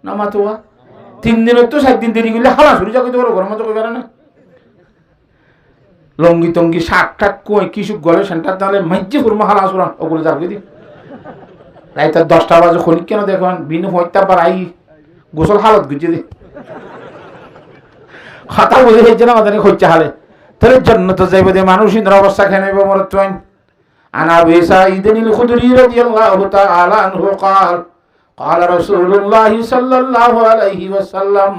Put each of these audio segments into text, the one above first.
না মাতোয়া 3 দিন তো 7 দিন দেরি করলে হালা শুরু যাকে তোমার ঘরের মতো কই পারে না লঙ্গি টঙ্গি শাক টাক কই কিছু গলে সেন্টার তাহলে মাইজে ফুরমা হালা সুরান ওগুলো যাবে দি রাইতে 10টা বাজে খনিক কেন দেখুন বিনু হইতা পার আই গোসল হালত গুজে দি খাতা বুঝে হয়েছে না আমাদের হচ্ছে হালে তাহলে জান্নাতে যাইবে যে মানুষ ইন্দ্র অবস্থা খেয়ে নেবে মরত্বইন আনা আবি সাঈদ আল খুদরি রাদিয়াল্লাহু তাআলা আনহু قال قال رسول الله صلى الله عليه وسلم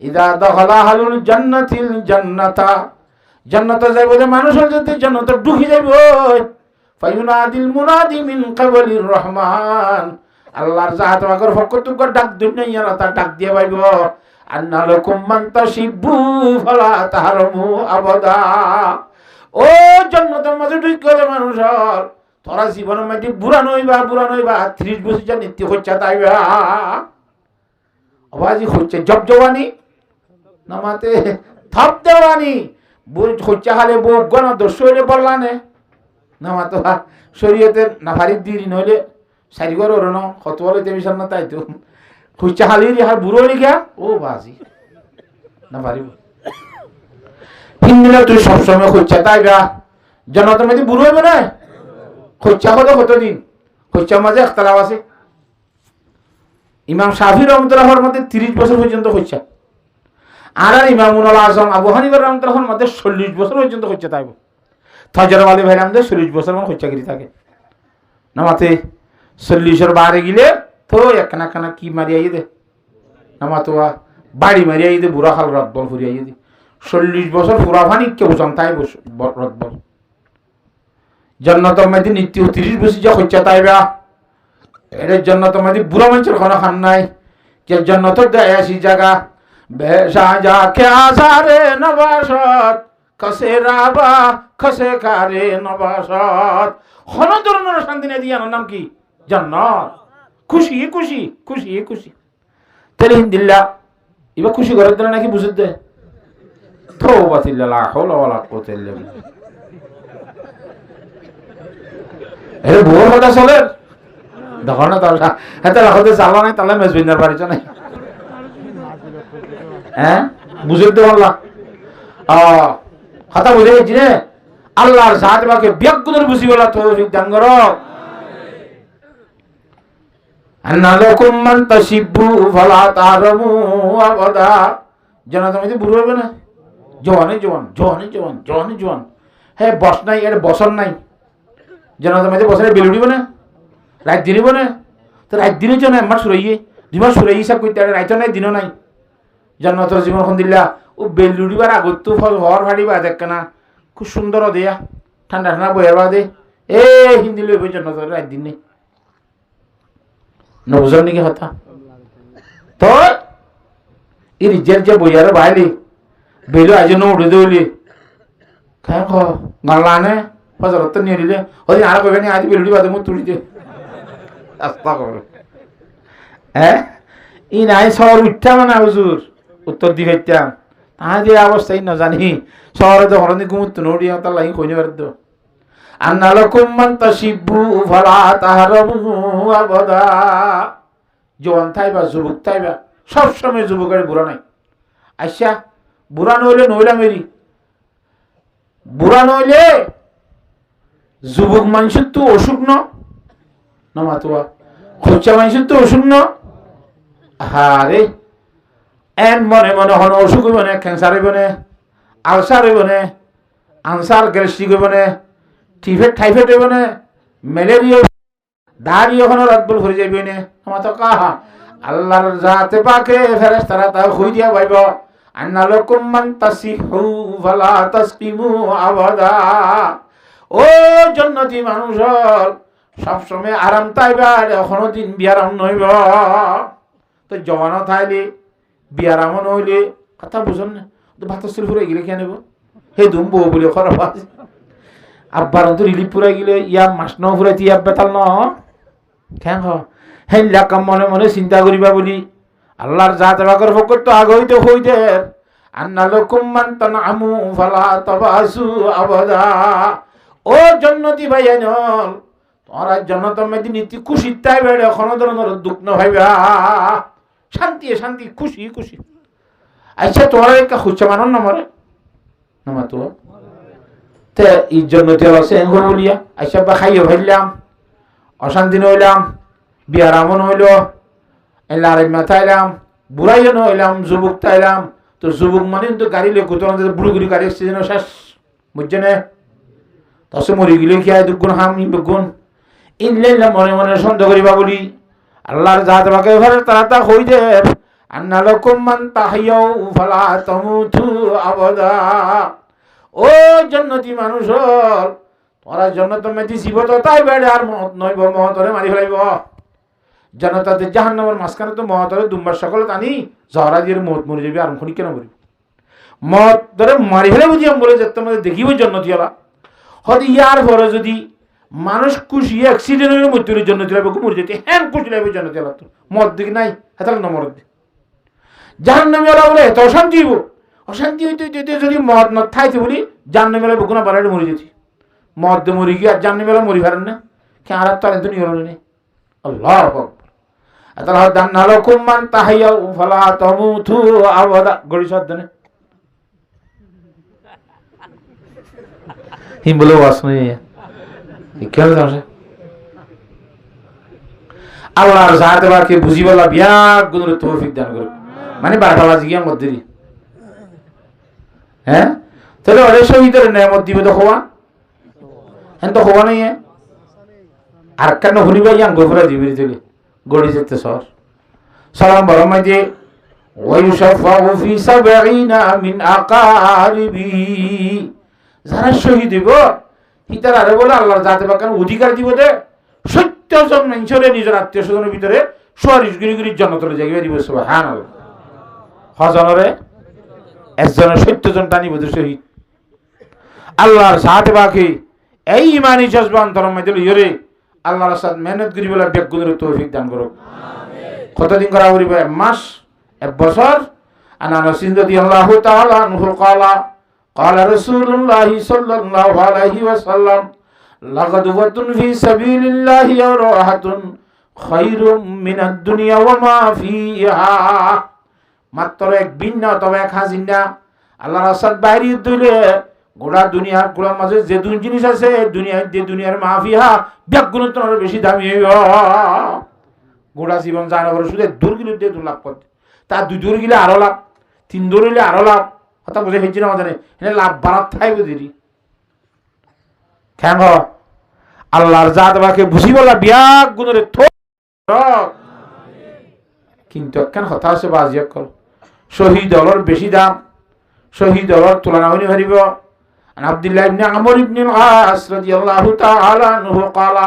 اذا دخل اهل الجنه الجنه জান্নাতে যাইবে যে মানুষ যদি জান্নাতে ঢুকে যাইবে ফায়ুনাদিল মুনাদি মিন ক্বাবলির রহমান আল্লাহর জাত ওয়াগর ফকতুক ডাক দুনিয়া তা ডাক দিয়ে পাইব আন্না লাকুম মান তাশিবু ফালা তাহরমু আবাদা ও জান্নাতের মাঝে ঢুকে মানুষ তোরা জীবনের মধ্যে বুড়া নইবা 30 বছর যা নিত্য হচ্ছে তাইবা আবাজি হচ্ছে জবজবানি নামাতে থাপ দেওয়ানি বুঝ হচ্ছে হালে বউ গণ দোষ হইলে বললানে নামাতো শরীয়তে নাফারি দিরি নইলে সারিগর ওরনো কত বলে দেবিসান না তাই তো হচ্ছে হালির হার বুড়ো লিখা ও বাজি না পারিব হিন্দিলে তুই সবসময় হচ্ছে তাইবা জান্নাতের মধ্যে বুড়ো হইবে না হচ্ছে কতদিন হচ্ছে মাঝে একতলাফ আছে ইমাম শাফি রহমতুল্লাহর মধ্যে 30 বছর পর্যন্ত হচ্ছে আর ইমামুল আজম আবু হানিফা রহমতুল্লাহর মধ্যে 40 বছর পর্যন্ত হচ্ছে তাইব তাজর আলী ভাই আমাদের 40 বছর মানে হচ্ছে গিরি থাকে নামাতে 40-এর বারে গিলে তো একখানা খানা কি মারিয়াই দে নামাতোয়া বাড়ি মারিয়াই দে বুড়া খাল রদ বল ফুরিয়াই দে 40 বছর পুরা ফানি কে বুঝাম তাই রদ বল জান্নাতের মধ্যে নিত্য 30 বছর যা হচ্ছে তাইবা এর জান্নাতের মধ্যে বুড়া মানুষের কোনো খান নাই যে জান্নাতের দেয় আসি জায়গা বেশা যা কে আসারে নবাসত কসে রাবা খসে কারে নবাসত হন ধরনের শান্তি না দিয়া নাম কি জান্নাত খুশি খুশি খুশি খুশি তাহলে হিন্দিল্লা এবার খুশি করার জন্য নাকি বুঝে দে তওবাতিল্লাহ লা হাওলা ওয়ালা কুওয়াতা ইল্লা বিল্লাহ এর বড় কথা চলে দেখো না তাহলে হাতে রাখতে চালা নাই তাহলে মেজবিনার বাড়িতে নাই হ্যাঁ বুঝে দে আল্লাহ কথা বুঝে গেছি রে আল্লাহর জাত বাকে বিয়াকুদের বুঝি বলা তৌফিক দান করো আন্না লাকুম মান তাশিবু ফালা তাহরমু আবাদা জান্নাতের মধ্যে বুড়ো হবে না জওয়ান হ্যাঁ বস নাই এর বসন নাই জান্নাতের মধ্যে বসরে বেলুড়িব না রাত দিনিব না তো রাত দিনের জন্য আমার সুরাইয়ে 2 মাস সুরাই হিসাব করতে রাইত নাই দিনও নাই জান্নাতের জীবন দিল্লা ও বেলুড়িবার আগত তো ফল হর ভাড়িবা দেখ না খুব সুন্দর দেয়া ঠান্ডা ঠান্ডা বইয়ার বাদে এ হিন্দি লই বই জান্নাতের রাত দিন নেই নবুঝার নাকি হতা তো এই রিজের যে বইয়ার বাইলি বেলু আজ উঠে দৌলি খায় গালানে ফজরত নিয়ে দিলে ওই আর কবে আজ বেলুড়ি বাদে মুখ তুলি দে আস্তা করে হ্যাঁ ই নাই শহর উঠা মানে হুজুর উত্তর দিবাইতাম তাহা যে অবস্থাই না জানি শহরে তো হরনি ঘুমুত নড়ি তার লাগি কইনে পারত আন্না লাকুম মান তাশিবু ফালা তাহরমু আবাদা জওয়ান থাইবা যুবক থাইবা সব সময় যুবকের বুড়া নাই আচ্ছা বুড়া নইলে নইলা মেরি বুড়া নইলে যুবক মানুষের তো অসুখ না মাতুয়া খোঁচা মানুষের তো অসুখ না আরে এন মনে মনে হন অসুখ হইব না ক্যান্সার হইব না আলসার হইব না আনসার গ্যাস্ট্রিক হইব না টাইফয়েড হইব না ম্যালেরিয়া দাঁড়িয়ে ওখানে রাতবল ভরে যাইবে না আমার তো কাহা আল্লাহর জাতে পাকে ফেরেশতারা তা হই দিয়া পাইব আন্না লাকুম মান তাসিহু ফালা তাসকিমু আবাদা ও জান্নাতি মানুষ সব সময় আরাম তাইবা এখনো দিন বিয়ারাম নইব তো জওয়ানো থাইলে বিয়ারাম নইলে কথা বুঝুন না তো ভাতস্থল ফুরে গেলে কে নেব হে দুম বউ বলে খরাব আছে আব্বার তো রিলিফ পুরা গেলে ইয়া মাস ন ফুরাইতে ইয়া বেতাল ন কেন হেন লাকাম মনে মনে চিন্তা করিবা বলি আল্লাহর জাত বাকর ফকর তো আগ হইতে হইতে আন্না লাকুম মান তানআমু ফালা তাবাসু আবাদা ও জান্নাতি ভাইয়ানল তোরা জান্নাতের মধ্যে নীতি খুশি তাই বেড়ে কোনো ধরনের দুঃখ না ভাইবা শান্তি শান্তি খুশি খুশি আচ্ছা তোরা একটা খুঁজছে মানন না মরে না তো তে এই জন্য তেল আছে বলিয়া আচ্ছা বা খাইয়ে ফেললাম অশান্তি নইলাম বিয়ার আমন হইল লারে মাথাইলাম বুড়াইও নইলাম যুবক তাইলাম তো যুবক মানে তো গাড়ি লে কোথাও বুড়ি গুড়ি গাড়ি এসছে যেন শেষ বুঝছে না তাছে মরি গেলে কি আয় দুগুণ হাম বেগুণ ইনলাইলাম মনে মনে সন্দেহ করিবা বলি আল্লাহর জাত বাকে ঘরে তারা হই দে আন্না লাকুম মান তাহিয়াউ ফালা তামুতু আবাদা ও জান্নাতি মানুষ তোরা জান্নাত মধ্যে জীবত তাই বেড়ে আর মত নইব মহতরে মারি ফেলাইব জান্নাতে জাহান্নামের মাঝখানে তো মহতরে দুম্বার সকল টানি জহরা দিয়ে মত মরে যাবে আর খনি কেন মরিব মত ধরে মারি ফেলে বুঝি আমি বলে যেতে মধ্যে দেখিব জান্নাতি হলা হয়তো ইয়ার পরে যদি মানুষ খুশি অ্যাক্সিডেন্টের মধ্যে জান্নাতি লাগবে মরে যেতে হ্যাঁ খুশি লাগবে জান্নাতি হলা তো মত দিকে নাই হাতাল না মরদ জাহান্নামী হলা বলে এত অশান্তি হইব অশান্তি হইতে যদি মদ ন থাইতে বলি জান্নামী হলা বেগুনা বাড়াইলে মরে যেতি মদ দিয়ে মরি গিয়ে আর জান্নামী হলা মরি পারেন না কে আর তো আরেকজন ইয়ে হলো নেই আল্লাহ তাহলে দান্না লাকুম মান তাহিয়াউ ফালা তামুতু আবাদা গড়ি শব্দ নে হিম বলে ওয়াস নেই কেন জানো আল্লাহর জাতে বাকে বুঝিবালা বিয়া গুণের তৌফিক দান করুক মানে বারবালাজি গিয়া মধ্যে হ্যাঁ তাহলে ওরে শহীদের নেয়ামত দিবে তো হওয়া হ্যাঁ তো হওয়া নেই আর কেন শুনিবা ইয়াং গোফরা দিবি তুলি গড়ি যেতে সর সালাম বরমাই যে ওয়ায়ুশাফাউ ফি সাবঈনা মিন আকারিবি যারা শহীদ দিব হিতার আরে বলে আল্লাহর জাতে বাকান অধিকার দিব দে 70 জন মানুষের নিজের আত্মীয় স্বজনের ভিতরে 40 গিরি জান্নাতে যাইবে দিব সুবহানাল্লাহ হজনরে একজনের 70 জন টানি বদে শহীদ আল্লাহর জাতে বাকি এই ইমানি জজবা অন্তরের মধ্যে লইরে আল্লাহর সাথে মেহনত করি বলে বেগুনের তৌফিক দান করুক আমিন কতদিন করা করিব এক মাস এক বছর আনা নাসিন রাদিয়াল্লাহু তাআলা আনহু ক্বালা قال رسول الله صلى الله عليه وسلم لغدوة في سبيل الله وراحة خير من الدنيا وما فيها মাত্র এক ভিন্ন তবে এক হাজিনা আল্লাহর রাস্তায় বাইরে দিলে গোটা দুনিয়ার গোলার মাঝে যে দুই জিনিস আছে দুনিয়ার মাফিয়া ব্যাগুণতর বেশি দামি হইব গোটা জীবন জানা করে শুধু দূর গিলে দিয়ে লাভ করতে তার 2 দূর গিলে আরো লাভ 3 দূর গিলে আরো লাভ কথা বুঝে ফেলছি না আমাদের এটা লাভ বাড়াত থাকবে দিদি কেন আল্লাহর জাত বাকে বুঝি বলা বিয়াক গুণরে কিন্তু কেন কথা আছে বাজি কল শহীদ হলর বেশি দাম শহীদ হলর তুলনা হইনি হারিব আব্দুল্লাহ ইবনে আমর ইবনে আস রাদিয়াল্লাহু তাআলা আনহু ক্বালা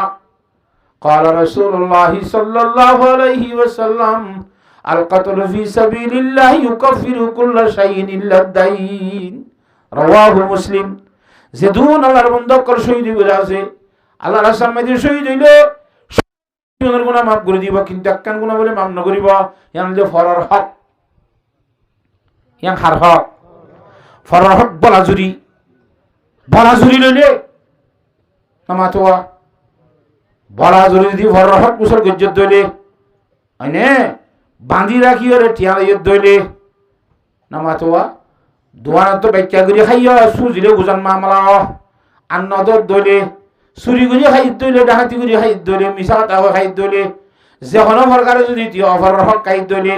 قال رسول الله صلى الله عليه وسلم القتل في سبيل الله يكفر كل شيء الا الدين رواه مسلم زدون আল্লাহর বন্ধ কর শহীদ হইলে আছে আল্লাহর রাস্তায় মধ্যে শহীদ হইলে শহীদের গুনাহ maaf করে দিব কিন্তু একখান গুনাহ বলে maaf না করিব ইয়ান যে ফরর হক ইয়ান হার হক ফরর হক বলা জুরি লইলে নামাতোয়া বলা জুরি দি ফরর হক কুসল গজ্জত দইলে আইনে বাঁধি রাখি ওরে টিয়া ইয়ত দইলে নামাতোয়া দোয়ানা তো ব্যাখ্যা করি খাইয়া সুজিলে উজান মামলা আন্নদর দইলে চুরি করি খাই দইলে ডাহাতি করি খাই দইলে মিছা কথা খাই দইলে যখন সরকারে যদি দিয়ে অফারের হক খাই দইলে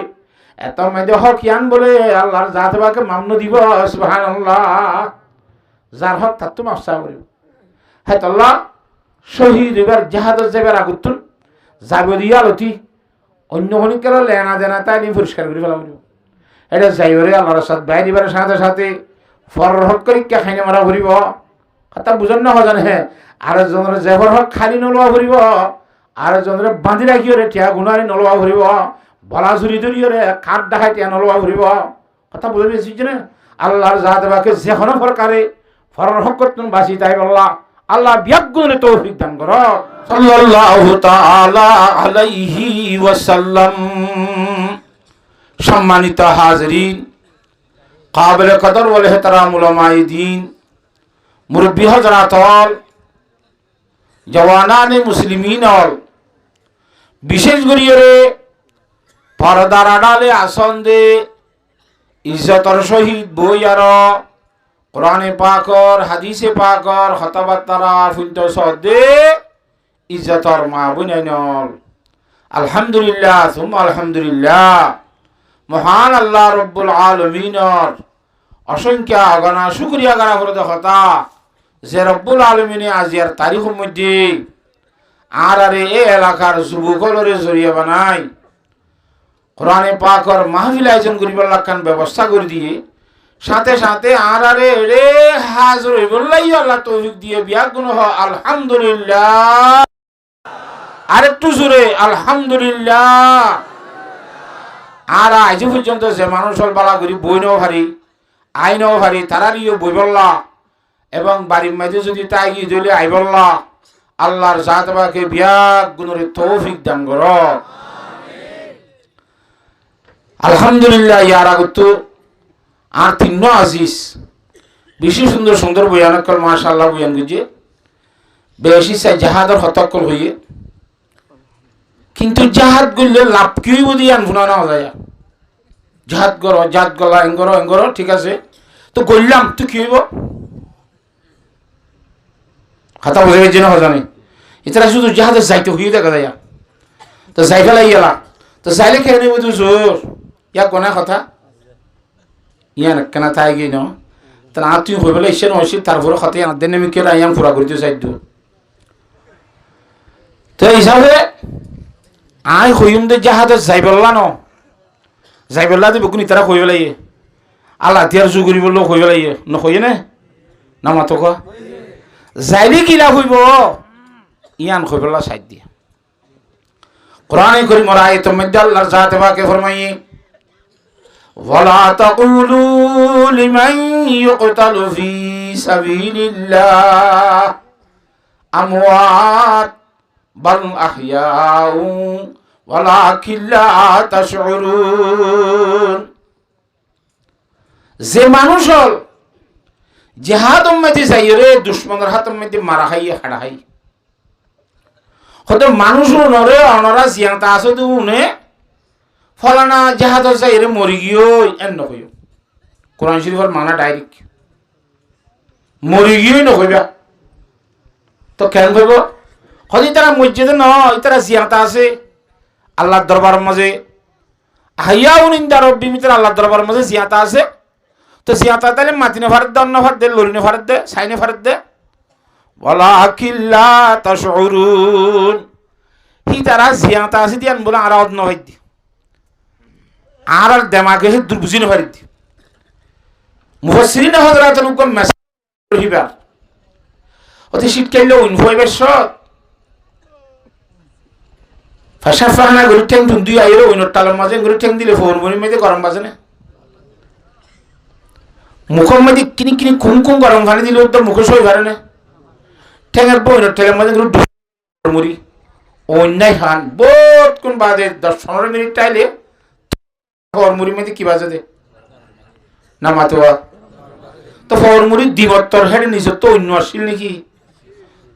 এত মধ্যে হক ইয়ান বলে আল্লাহর জাত বাকে মামন দিব সুবহানাল্লাহ যার হক তার তো মাফসা করিব হ্যাঁ আল্লাহ শহীদ এবার জাহাদের যাবার আগুতুন যাবে দিয়া লতি অন্য হনিকের লেনা দেনা তাই নিয়ে পরিষ্কার করে ফেলা করিব এটা যাইবরে আল্লাহর সাথে বাইরিবার সাথে সাথে ফরর হক করে কে খাইনে মারা করিব কথা বুঝন না হজান হ্যাঁ আর জনের জেবর হক খালি নলোয়া করিব আর জনের বাঁধি রাখি ওরে টিয়া গুণারি নলোয়া করিব বলা চুরি ধরি ওরে কাঠ দেখাই টিয়া নলোয়া করিব কথা বুঝে পেয়েছি না আল্লাহর জাত বাকে যেখানে সরকারে ফরর হক করতেন বাসি তাই বললা আল্লাহ বিয়াগুণে তৌফিক দান করো সাল্লাল্লাহু তাআলা আলাইহি ওয়াসাল্লাম সম্মানিত হাজরিন কাবিল কদর ওয়াল ইহতিরাম উলামায়ে দ্বীন মুরব্বি হযরত জওয়ানানে মুসলিমিন বিশেষ করে পর্দার আড়ালে আসন দে ইজ্জতর সহিত বই আর কোরআনে পাকর হাদিসে পাকর কথাবার্তারা ফুলত সদে ইজ্জতর মা বুনাইনল আলহামদুলিল্লাহ সুম্মা আলহামদুলিল্লাহ মহান আল্লাহ রব্বুল আলমিনর অসংখ্য অগণা শুকরিয়া গানা করে কথা যে রব্বুল আলমিনে আজিয়ার তারিখের মধ্যে আর এই এলাকার যুবকলরে জড়িয়ে বানাই কোরআনে পাকর মাহফিল আয়োজন করিবার লাগান ব্যবস্থা করে দিয়ে সাথে সাথে আর রে হাজর হইবল্লাই আল্লাহ তৌফিক দিয়ে বিয়া গুণ হ আলহামদুলিল্লাহ আরেকটু জোরে আলহামদুলিল্লাহ। আর আজ পর্যন্ত যে মানুষ বালা করি বই নেও ভারি আই নেও ভারি তারারিও বই বললা এবং বাড়ির মাঝে যদি তাই গিয়ে দিলে আই বললা আল্লাহর জাত বাকে বিয়া গুণরে তৌফিক দান কর আলহামদুলিল্লাহ। ইয়ার আগত আর তিন আজিজ বেশি সুন্দর সুন্দর বয়ানকল মাশাআল্লাহ বয়ান গুজে বেশি চাই জাহাদর হতকল হইয়ে কিন্তু জাহাদ করলে লাভ কি হইব দিয়ে আনফুনা না যায় জাহাদ কর জাত গলা এঙ্গর ঠিক আছে তো করলাম তো কি হইব হাতা বোঝা গেছে না জানি এছাড়া শুধু জাহাজে যাইতে হইয়ে দেখা যায় তো যাই ফেলাই গেলা তো যাইলে খেয়ে নেব তুই জোর ইয়া কোনা কথা ইয়া কেনা তাই গিয়ে ন তাহলে আর তুই হয়ে পেলে ইসে নসি তারপরে কথা আনতে নেমে কেউ আইয়াম পুরা করতে চাইতো তো হিসাবে আই হইম দে জাহাজে যাই বললা ন যাই বললা দিব কোন তারা হয়ে পেলাই আল্লাহ তিয়ার জুগুরি বললো হয়ে পেলাই নকয়ে নে না মাতো ক যাইলে কি লাভ হইব ইয়ান হয়ে পেলা সাইড দিয়ে কোরআনে করিম আয়াতের মধ্যে আল্লাহর জাত পাকে ফরমাইয়ে ওয়ালা তাকুলু লিমান ইউকতালু ফি সাবিলিল্লাহ আমওয়াত বাল আহইয়াউ ওয়ালাকিন লা তাশউরুন। যে মানুষ হল জিহাদের মধ্যে যাইরে দুশমনের হাতের মধ্যে মারা খাইয়ে হাড়া খাই হয়তো মানুষ নরে অনরা জিয়াতা আছে তো উনে ফলানা জাহাজের যাইরে মরি গিয়েও এন নকইও কোরআন শরীফের মানা ডাইরেক্ট মরি গিয়েই নকইবা তো কেন কইব হয়তো তারা মসজিদে নয় তারা জিয়াতা আছে আল্লাহর দরবারের মাঝে হাইয়াউন ইনদা রব্বি মিত্র আল্লাহর দরবারের মাঝে জিয়াতা আছে তো জিয়াতা তাহলে মাতিনে ফারত দে অন্য ফারত দে লরিনে ফারত দে সাইনে ফারত দে ওয়ালাকিন লা তাশউরুন হি তারা জিয়াতা আছে দিয়ান বলে আর অন্য ভাই দি আর দেমাগে হে দুর্বুঝিনে ফারিত দি মুফাসসিরিন হযরতুল কোন মেসেজ হিবার অতি শিক্ষাইলো উনফাইবার শত ফাশাফানা গরি ঠ্যাং দুই আইরো ওইনর তালের মাঝে গরি ঠ্যাং দিলে ফোরমনি মধ্যে গরম বাজে না মুখের মধ্যে কিনি কিনি কুম কুম গরম পানি দিলে তো মুখে সই পারে না ঠ্যাঙের বইনর ঠ্যাঙের মাঝে গরি মুড়ি অন্যায় খান বহুত কোন বাজে 10-15 মিনিট টাইলে ফরমুরির মধ্যে কি বাজে দে না মাতোয়া তো ফরমুরি দিবত্তর হেড নিজে তো অন্য আসিল নাকি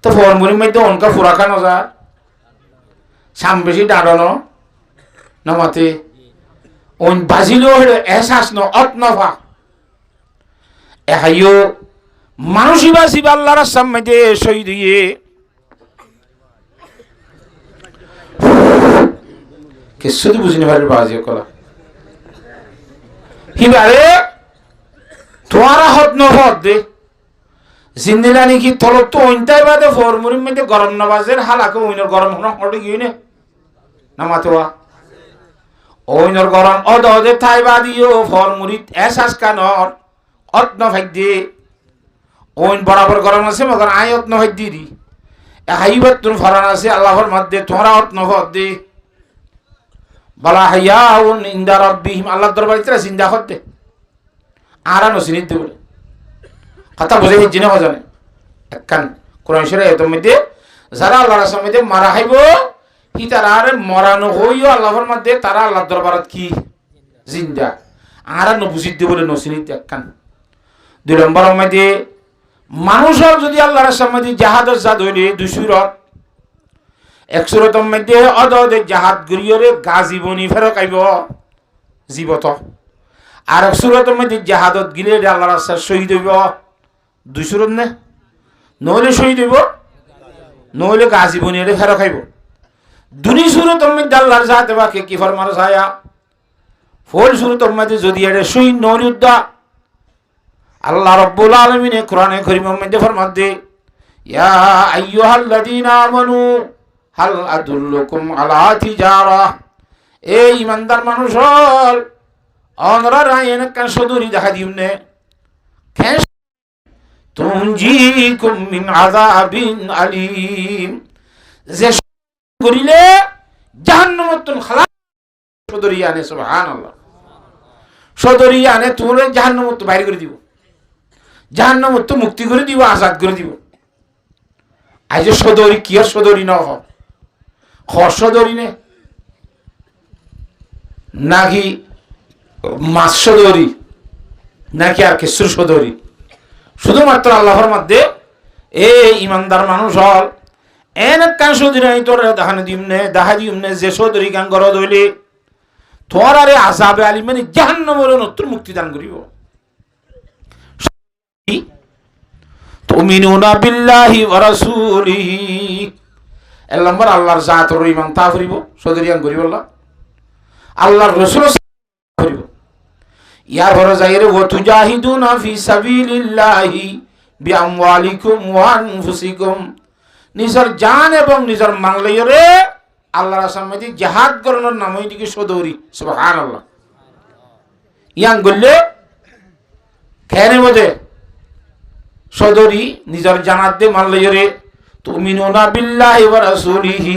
তো ফরমুরির মধ্যে অনকা ফুরা খানো যা সাম বেশি দাঁড়ানো না মাতে অন বাজিলেও হেডে এহসাস ন অত নফা এহাইও মানুষই বাসিবা আল্লাহর সামনে দিয়ে শহীদ হইয়ে কিছু তো বুঝিনি ভাই বাজিয়ে কলা হিবারে তোমারা হত নহত দে জিন্দিলা নাকি তলত তো ওইটাই বাদে ফরমুরির মধ্যে গরম নবাজের হালাকে ওইনর গরম হটে গিয়ে নে না মাতোয়া ওইনর গরম অদে থাই বাদিও ফরমুরিত এসাস কানর অত নভাই দে ওইন বরাবর গরম আছে মগর আই অত নভাই দি হাইবাত তুন ফরান আছে আল্লাহর মধ্যে তোমরা অত নহত দে বালা হাইয়াউন ইনদা রাব্বিহিম আল্লাহর দরবারে তারা জিন্দা হতে আরা নসিনিত দে বলে কথা বুঝে হিজ জিনে হজানে একখান কোরআন শরীফে এত মধ্যে যারা আল্লাহর রাসূলের মারা হইব হি তারা আর মরানো হইও আল্লাহর মধ্যে তারা আল্লাহর দরবারত কি জিন্দা আরা ন বুঝিত দে বলে নসিনিত একখান দুই নম্বর মধ্যে মানুষের যদি আল্লাহর রাসূলের জাহাজের জাদ হইলে দুই সুরত এক সুরতম মধ্যে অদদে জাহাদ গরিয়রে গাজী বনি ফেরো কাইব জীবত, আর এক সুরতম মধ্যে জাহাদত গিলে আল্লাহ রাস্তায় শহীদ হইব। দুই সুরত নে, নহলে শহীদ হইব, নহলে গাজী বনি ফেরো খাইব। দুনি সুরতম মধ্যে আল্লাহর জাহাতে বাকে কি ফরমার ছায়া, ফল সুরতম মধ্যে যদি এটা শহীদ নহলে উদ্দা আল্লাহ রব্বুল আলামিনে কোরআনে কারীমের মধ্যে ফরমান দে, ইয়া আইয়ুহাল্লাযীনা আমানু হাল আদুল্লুকুম আলা তিজারা, এই ইমানদার মানুষ হল অনরা রায়ন কান সদুরি দেখা দিউনে খেস তুনজিকুম মিন আযাবিন আলীম, যে করিলে জাহান্নামত খালাস সদুরি আনে। সুবহানাল্লাহ, সদুরি আনে তোরে জাহান্নামত বাইরে করে দিব, জাহান্নামত মুক্তি করে দিব, আজাদ করে দিব। আজ সদরি কি আর সদরি ন সদরি নে নাকি মাছ সদরি নাকি আর কিছুর সদরি, শুধুমাত্র আল্লাহর মধ্যে এই ইমানদার মানুষ হল এন কান সদরি নাই তোর দেখা দিমনে যে সদরি গান গর দইলে তোর আরে আযাবে আলী মানে জাহান্নামের নতুন মুক্তি দান করিব। তুমিনুনা বিল্লাহি ওয়া রাসূলিহি, এক নম্বর আল্লাহর জাতর ইমান তা করিব, সদরিয়ান করিব আল্লাহর রাসূল করিব। ইয়ার পরে যাইরে ওয়া তুজাহিদুনা ফি সাবিলিল্লাহি বিআমওয়ালিকুম ওয়া আনফুসিকুম, নিজের জান এবং নিজের মাল লইরে আল্লাহর রাস্তায় জিহাদ করার নাম হইছে সদরি। সুবহানাল্লাহ, ইয়ান গল্লে কেনে মধ্যে সদরি নিজের জানাত দে মাল লইরে, তুমিনুনা বিল্লাহি ওয়া রাসূলিহি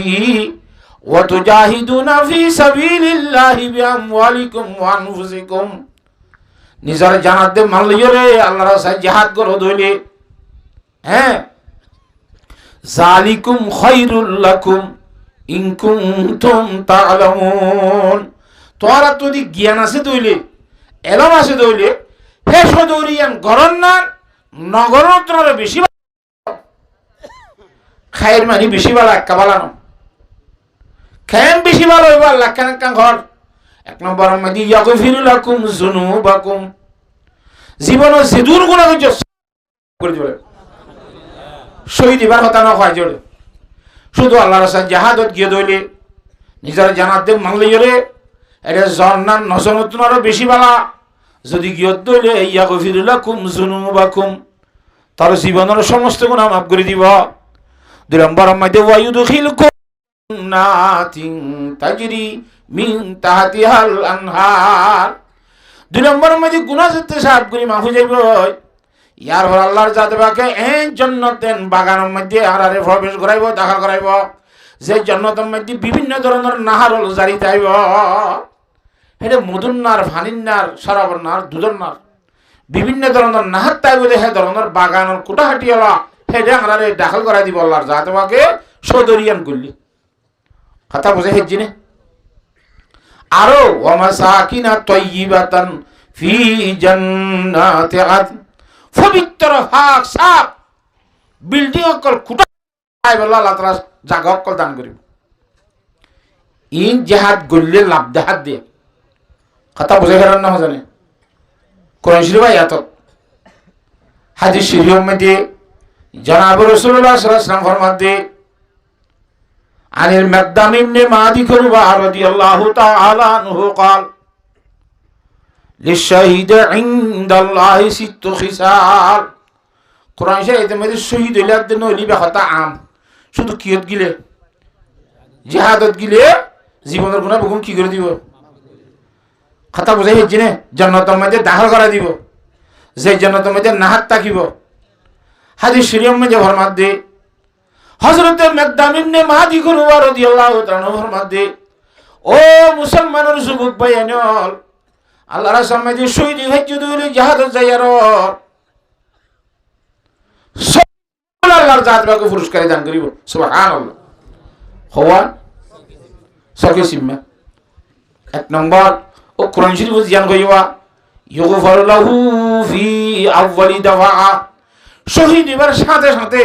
ওয়া তুজাহিদুনা ফি সাবিলিল্লাহি বিআমওয়ালিকুম ওয়া আনফুসিকুম, নিজের জানাত দে মাল লইরে আল্লাহর রাস্তায় জিহাদ করো দইলে, হ্যাঁ যালিকুম খায়রুল লাকুম ইন কুনতুম তা'লামুন, তোরা যদি জ্ঞান আছে দইলে এলম আছে দইলে হে সদরিয়ান গরন না নগরত্র বেশি খায়ের মানে বেশি ভালো একা বালানো খেম বেশি ভালো হইব আল্লাহ কেন কান ঘর। এক নম্বর মধ্যে ইয়াগফিরু লাকুম যুনুবাকুম, জীবনের যে দূর গুনাহ হইছে করে দিবে, শহীদ দিবার কথা না হয় জোরে, শুধু আল্লাহর রাস্তায় জিহাদত গিয়ে দইলে নিজের জানাত দে মানলে জোরে এটা জন্নান নজনতুন আরো বেশি ভালো। যদি গিয়ে দইলে ইয়াগফিরু লাকুম যুনুবাকুম, তার জীবনের সমস্ত গুনাহ মাফ করে দিব। দুই নম্বর মধ্যে ওয়ায়ুদখিলকুম জান্নাতিন তাজরি মিন তাহতিহাল আনহার, দুই নম্বর মধ্যে গুনাহ যেতে সাফ করে মাফ হয়ে যাইব। ইয়ার পর আল্লাহর জাতে বাকে এই জান্নাতের বাগানের মধ্যে আরারে প্রবেশ করাইব, দাখিল করাইব, যে জান্নাতের মধ্যে বিভিন্ন ধরনের নাহার জারি যাইব, এটা মধুর নার, ফানির নার, শরাবর নার, দুধের নার, বিভিন্ন ধরনের নাহার তাইব, সে ধরনের বাগানের কুটাহাটি হলা সেটা আরারে দাখিল করাই দিব আল্লাহর জাতে বাকে সদরিয়ান করলি। কথা বুঝে হেজি নে। আরো ওয়া মাসাকিনা তাইয়িবাতান ফি জান্নাতি আদন, পবিত্র হাক সাপ বিল্ডিং অকল খুঁটা আল্লাহ তাআলা জায়গা অকল দান করিব। ইন জিহাদ গল্লে লাভ দেহাত দিয়ে কথা বুঝে ফেরার না জানে। কোরআন শরীফ আয়াত হাদিস শরীফের মধ্যে জনাব রাসূলুল্লাহ সাল্লাল্লাহু আলাইহি ওয়াসাল্লাম ফরমাতে, আনিল মিকদাম ইবনে মাদি কুরবা রাদিয়াল্লাহু তাআলা আনহু قال লিশাহিদ ইনদাল্লাহি সিত্তু খিসাল, কোরআন শরীফের মধ্যে শহীদ হইলে দিন হইলিবা কথা আম, শুধু কিয়ত গিলে জিহাদত গিলে জীবনের গুনাহ বহু কি করে দিব, কথা বুঝাই হেজি নে। জান্নাতের মধ্যে দাখিল করা দিব, যে জান্নাতের মধ্যে নাহাত থাকিব। হাদিস শরীফের মধ্যে ফরমান দে হযরত মিকদাম ইবনে মাদি কুরবা রাদিয়াল্লাহু তাআলা ফরমান দে, ও মুসলমানের যুবক ভাইয়ানল, আল্লাহর রাস্তায় যে শহীদ হইছে দুইলে জিহাদত যাইয়ার আল্লাহর জাত বাকে পুরস্কার দান করিব। সুবহানাল্লাহ, হওয়া সকে সিম্মা। এক নম্বর ও কোরআন শরীফ জিয়ান কইবা ইউগফারু লাহু ফি আউয়ালি দাফা, শহীদ এবার সাথে সাথে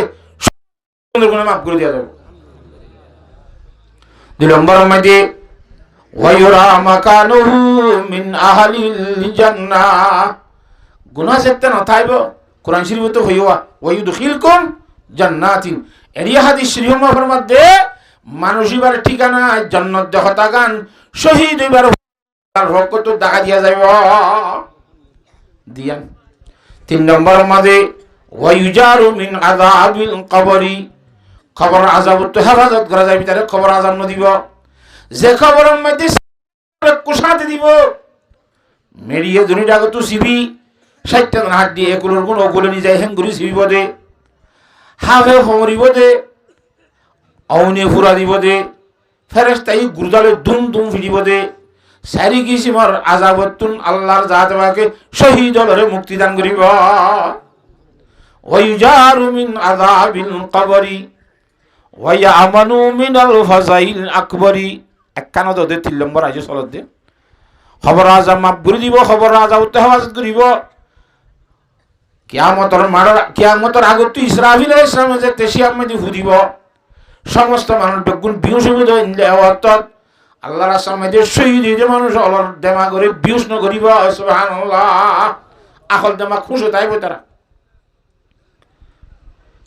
গুনাহ মাফ করে দেওয়া যাবে। দুই নম্বরের মধ্যে ওয়ায়ুরা মাকানুহু মিন আহলিল জান্নাহ গুনাহ সেতে না থাইব কোরআন শরীফে তো হইওয়া ওয়ায়ুদখিলকুম জান্নাতিন এরিয়া হাদিস শরীফের মধ্যে মানুষ এবার ঠিকানা জান্নাত দেখতা গান শহীদ এবার রকত দেখা দিয়া যাইব দিয়ান তিন নম্বর মধ্যে ওয়ায়ুজারু মিন আযাবিল কবরি কবর আযাব তো হেফাজত করা যাবে তারে কবর আযাব ন দিব যে কবরের মধ্যে কুশাতে দিব মেরিয়ে দুনিটা তো সিবি 60 হাত দিয়ে এগুলোর কোন ওগুলো নি যায় হেঙ্গুরি সিবি বদে হাফে হমরি বদে আউনে ফুরা দিব দে ফেরেশতাই গুরদালে দুম দুম ফিরিব দে সারি কিসিমর আযাবতুন আল্লাহর জাতবাকে শহীদ হলরে মুক্তি দান করিব ওয়ায়ুজারু মিন আযাবিল কবরি ওয়া ইয়ামানু মিনাল ফাযাইল আকবরি একখানা দে 3 নম্বর আইছে সলত দে খবর আযাব মাফ করে দিব খবর আযাব হেফাজত করিব কিয়ামতের আগত ইসরাফিল আলাইহিস সালাম যে তেশিয়াম মধ্যে ফুদিব সমস্ত মানুষ বেগুন বিউস হইব অর্থাৎ আল্লাহর সামনে শহীদ হইতে মানুষ অলর দেমা করে বিউস ন করিব সুবহানাল্লাহ আকল দেমা খুশি তাইব তারা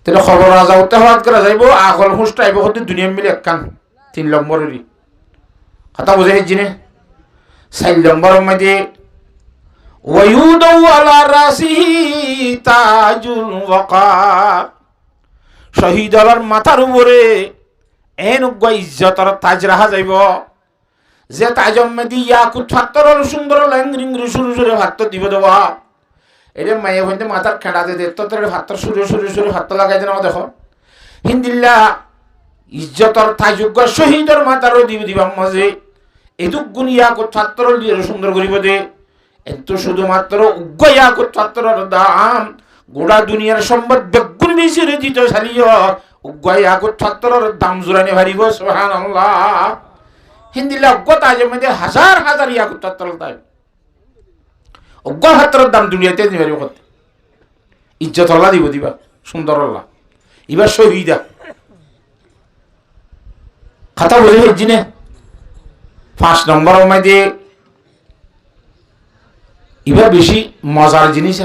তেরা খবর আযাব হেফাজত করা যাইব আকল খুশ তাইব কত দুনিয়া মিলে একখান 3 নম্বরেরই কথা বুঝে জিনে 4 নম্বরের মধ্যে ওয়ায়ুদু আলা রাসিহি তাজুল ওয়াকার শহীদ আলার মাথার উপরে এন ইজ্জতর তাজ রাখা যাইব যে তাজম মেদি ইয়াকুত ফাত্তর সুন্দর ল্যাংরিংরি সুরে সুরে ভাত দিব দেবা এটা মায়ে হইতে মাথার খেড়াতে দে তো তোর ভাত সুরে সুরে সুরে ভাত লাগাই দেন দেখো হিন্দিল্লা ইজ্জতর তাজুগ্য শহীদর মাথারও দিব দিবাম মাঝে এটুক গুণ ইয়াকুত ফাত্তর দিয়ে সুন্দর করিব দে এত শুধুমাত্র উগ্র ইয়াকুত ফাত্তরের দাম গোড়া দুনিয়ার সম্পদ বেগুন বেশি দিত সালিও উগ্র ইয়াকুত ফাত্তরের দাম জোরানে ভারিব সুবহানাল্লাহ হিন্দিলা উগ্র তাজের মধ্যে হাজার হাজার ইয়াকুত ফাত্তরের দাম উগ্র ফাত্তরের দাম দুনিয়াতে নিবারিব কত ইজ্জত আল্লাহ দিব দিবা সুন্দর আল্লাহ এবার শহীদা কথা বুঝে জিনে 5 নম্বরের মধ্যে এবার বেশি মজার জিনিস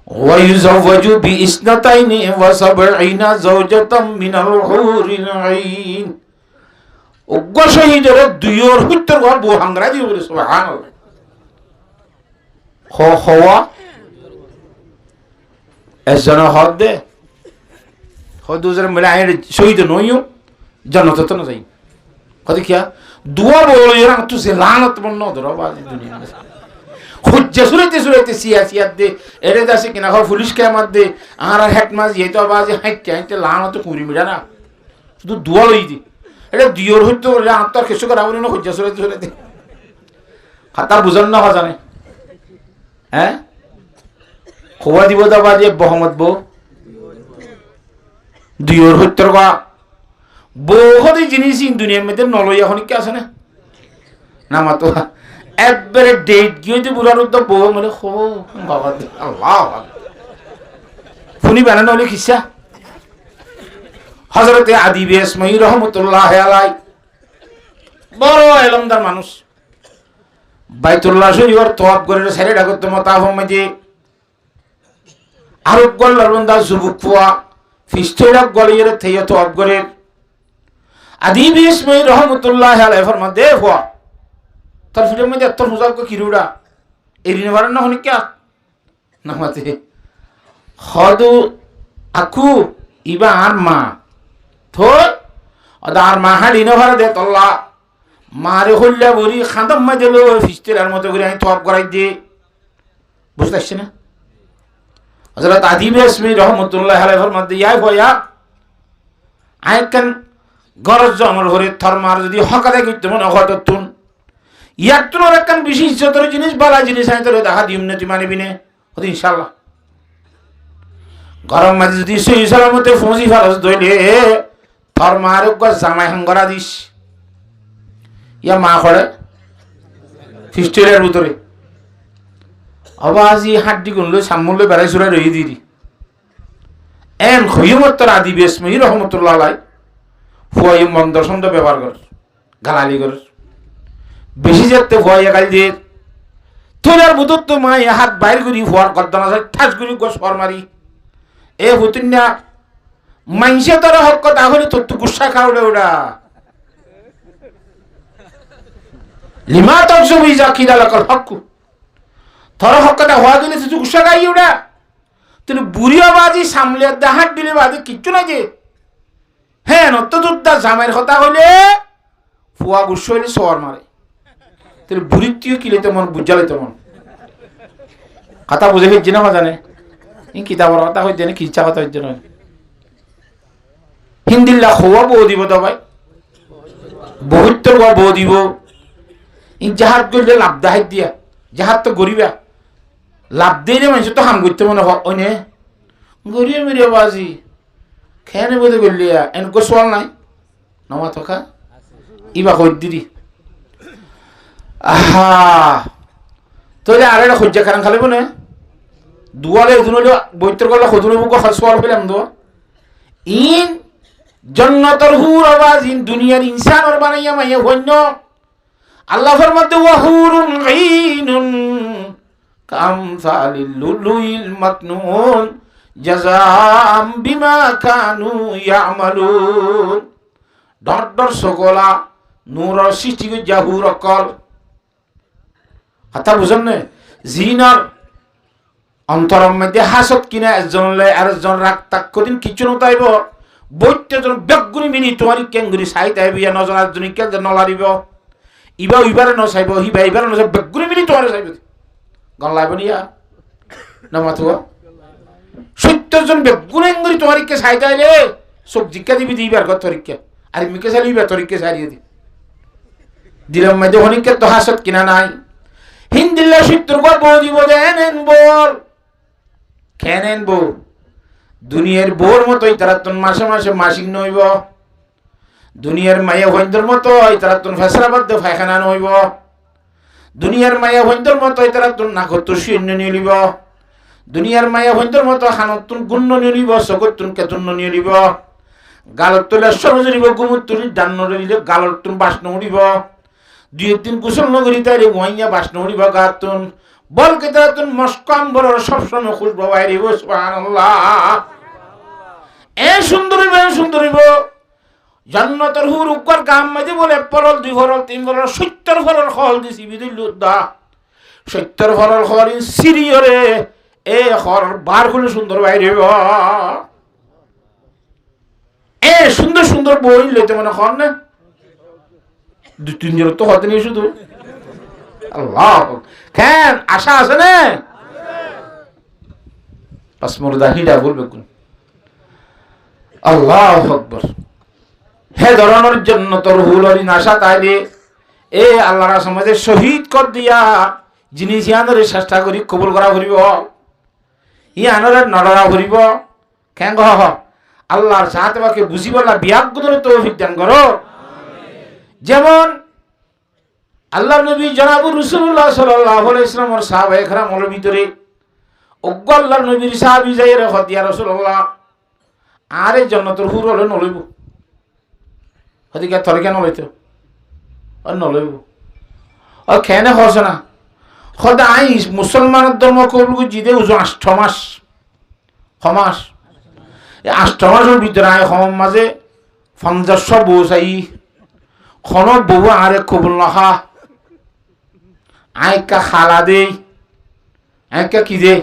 ওয়ায়ুজাওয়াজু বিইসনাতাইনি ওয়া সাবঈনা যাওজাতাম মিনাল হুরিল আইন উগ্র শহীদের দুইয়র হুত্তর ঘর বউ হাংরা দিব বলে সুবহানাল্লাহ হওয়া এজন হদ দে হদুজের মিলে আইন শহীদ নইও জান্নাত তো না যাই কদি কিয়া দুয়া বলে এরা তো সে লানত বন্ন ধরো বাজি দুনিয়া খুঁজে সুরাইতে সিয়াত দে এরে দাসে কিনা খাও পুলিশ কেমাত দে আর হেড মাছ এই তো বাজে হাইতে লানত কুড়ি মিটা না শুধু দুয়া লই দি এটা দিয়র হইতো বলে আত্মার কিছু করা বলি না খুঁজে সুরাইতে খাতা বুঝান না জানে হ্যাঁ খোয়া দিব দা বাজে বহমত বউ দিয়র হইতর বা বহু জিনিস দুনিয়ার মধ্যে নলই এখন কি আছে না নামা তো একবারে ডেট গিয়ে যে বুড়ার তো বউ মানে হো বাবা আল্লাহ ফুনি বানানো হলে খিসা হযরতে আদি বিসমাঈ রাহমাতুল্লাহ আলাইহি বড় এলমদার মানুষ বাইতুল্লাহ শরীফের তওয়াব করে ছেড়ে ডাকত মতাফ মধ্যে আরব গল্লার বন্দা যুবক ফুয়া ফিস্টেরা গলিয়ে থেয়ে তওয়াব করে আদি বিসমাঈ রাহমাতুল্লাহ আলাইহি ফরমান দে ফুয়া তার ফিরে মধ্যে তোর হুজাব কো কিরুড়া এরিনে বারান না হনি কি নামাতে হদু আকু ইবা আর মা থো আদার মা হাড়ি না ভাড়া দে তল্লা মারে হল্লা বরি খাদম মা দিল ফিস্টেরার মতো করে আমি তওয়াব করাই দে বুঝতে পারছিস না হযরত আদি বিসমাঈ রাহমাতুল্লাহ আলাইহি ফরমান দে ইয়া ভয়া আইকান গরজ জমর হরে থরমার যদি হকাদে কইতে মন অগততুন ইয়াত্তর একখান বেশি ইজ্জতের জিনিস বালা জিনিস আমি তোর দেখা দিম না তুই মানিবি না হতে ইনশাল্লাহ গরম মাঝে যদি সই সালামতে ফৌজি ফারস ধইলে তোর মার জামাই হাঙ্গরা দিস ইয়া মা করে ফিস্টেলের ভিতরে আবাজি হাড্ডি গুনলো সামুলে বেড়াই সুরা রই দিদি এন খইমত তোর আদি বিসমাঈ রাহমাতুল্লাহ আলাইহি ফুয়াই মন্দ সন্দ ব্যবহার কর গালালি কর বেশি যেতে ফুয়াই গালি দিয়ে তোলার বুধর তো মাই হাত বাইর করি ফুয়ার কর্দন আছে ঠাস করি গোস ফর মারি এ হুতুন না মাইসে তোর হক কথা হলে তোর তো গুসা খাওড়ে ওরা লিমা তক সবই যা কিনা লাগাল হকু তোর হক কথা হওয়া দিলে তুই গুসা খাই ওরা তুই বুড়িও বাজি সামলে হাত দিলে বাজি কিচ্ছু না যে হ্যাঁ নত যোদ্ধা জামের কথা হলে ফুয়া গুসা হইলে সর মারে তুই বুড়ির তুইও কিলে তেমন বুঝালে তেমন কথা বুঝে ফেলছি না জানে কিতাবর কথা হইতে না কিচ্ছা কথা হইতে নয় হিন্দিল্লা খোয়া বউ দিব তো ভাই বহুত বউ দিব ই জাহাজ করলে লাভ দাহাই দিয়া জাহাজ তো গরিবা লাভ দিয়ে মানুষ তো হাম করতে মনে হয় ওই নে গরিয়ে মেরে বাজি খেয়ে বোধ করলিয়া এনকো সোয়াল নাই নমা থকা ইবা কই দিদি আহা তোলে আর একটা সহ্য খারান খালিব না দুয়ালে এদিনলে বৈতর গলা সদুলে বুক সোয়াল পেলাম দো ইন জন্নতর হুর আওয়াজ ইন দুনিয়ার ইনসানর বানাইয়া মাইয়া হইন আল্লাহ ফরমাতে ওয়াহুরুন গাইনুন কামসালিল লুলুইল মাকনুন জাযাম বিমা কানু ইয়ামালুন ডর সকলা নূর সৃষ্টি জাহুর অকল কথা বুঝেন না জিনার অন্তরম মধ্যে হাসত কিনা একজনলে আরেকজন রাগ তাক কদিন কিছু নতাইব বৈত্যজন বেগুনি মিনি তোমার কেঙ্গুরি সাইতে আইবিয়া নজন আরেকজন কেল নলারিব ইবা ইবারে নসাইব হিবা ইবারে নসাইব বেগুনি মিনি তোমার সাইব গন লাইব নিয়া নামাতুয়া সত্যজন বেগুনি এঙ্গুরি তোমার কে সাইতে আইলে সব জিজ্ঞা দিবি দিবার কত তরিকা আর মিকে সালিবা তরিকা সারিয়ে দি দিলাম মধ্যে হনিকে তো হাসত কিনা নাই হিন্দিল্লা সূত্র গো বউ দিব দেন বল কেনেন বউ দুনিয়ার বউর মতোই তারা তোর মাসে মাসে মাসিক নইব দুনিয়ার মায়া ভৈন্দর মতোই তারা তোর ফেসরাবাদ ফায়খানা নইব দুনিয়ার মায়া ভৈন্দর মতোই তারা তোর নাকত শূন্য নিয়ে নিব দুনিয়ার মায়া ভৈন্দর মতো খানত তোর গুণ্য নিয়ে নিব চকত তোর কেতন্য নিয়ে নিব গালত তোলে সরজ নিব গুমুর তুলি ডান্ন নিলে গালত তোর বাসন উড়িব দুই একদিন কুশল নগরী তাইলে ওয়াইয়া বাসন উড়িব গাতুন বলকে তারা তোর মস্কাম বড় সবসময় খুশবো বাইরে সুবহানাল্লাহ এ সুন্দরী জান্নাতের হুর উপর গাম মাঝে বলে পরল দুই ফরল তিন ফরল 70 ফরল খল দিছি বিদুল্লাহ 70 ফরল খলিন সিরিয়রে এ খর বার খুলে সুন্দর বাইরে এ সুন্দর বই লইতে মনে খন না দুই তিন জন তো হতে নেই শুধু আল্লাহ কেন আশা আছে না পাসমর দাহিটা বলবে কোন আল্লাহু আকবার হে ধরনের জন্য তোর হুলরি নাশা তাইলে এ আল্লাহর সমাজে শহীদ কর দিয়া যিনি জিয়ানরে চেষ্টা করি কবুল করা করিব ই আনরে নড়া করিব কেন হ আল্লাহর সাথে বাকে বুঝিবলা বিয়াগুদরে তৌফিক দান করো যেমন আল্লাহর নবী জনাব রাসূলুল্লাহ সাল্লাল্লাহু আলাইহি ওয়াসাল্লামের সাহাবায়ে কেরামের ভিতরে অজ্ঞ আল্লাহর নবীর সাহাবী যাই রে হদিয়া রাসূলুল্লাহ আরে জান্নাতুল হুর হলে নলইব হদিকে তোর কেন লইতো আর নলইব ও কেনে হসে না খোদা আই মুসলমানের ধর্ম কবুল জিদে উজু 8 মাস খমাস এই 8 মাসের ভিতরে আই খম মাঝে 50 বউ চাই খন বউ আরে কবুল নখা আইকা খালা দে আইকা কি দে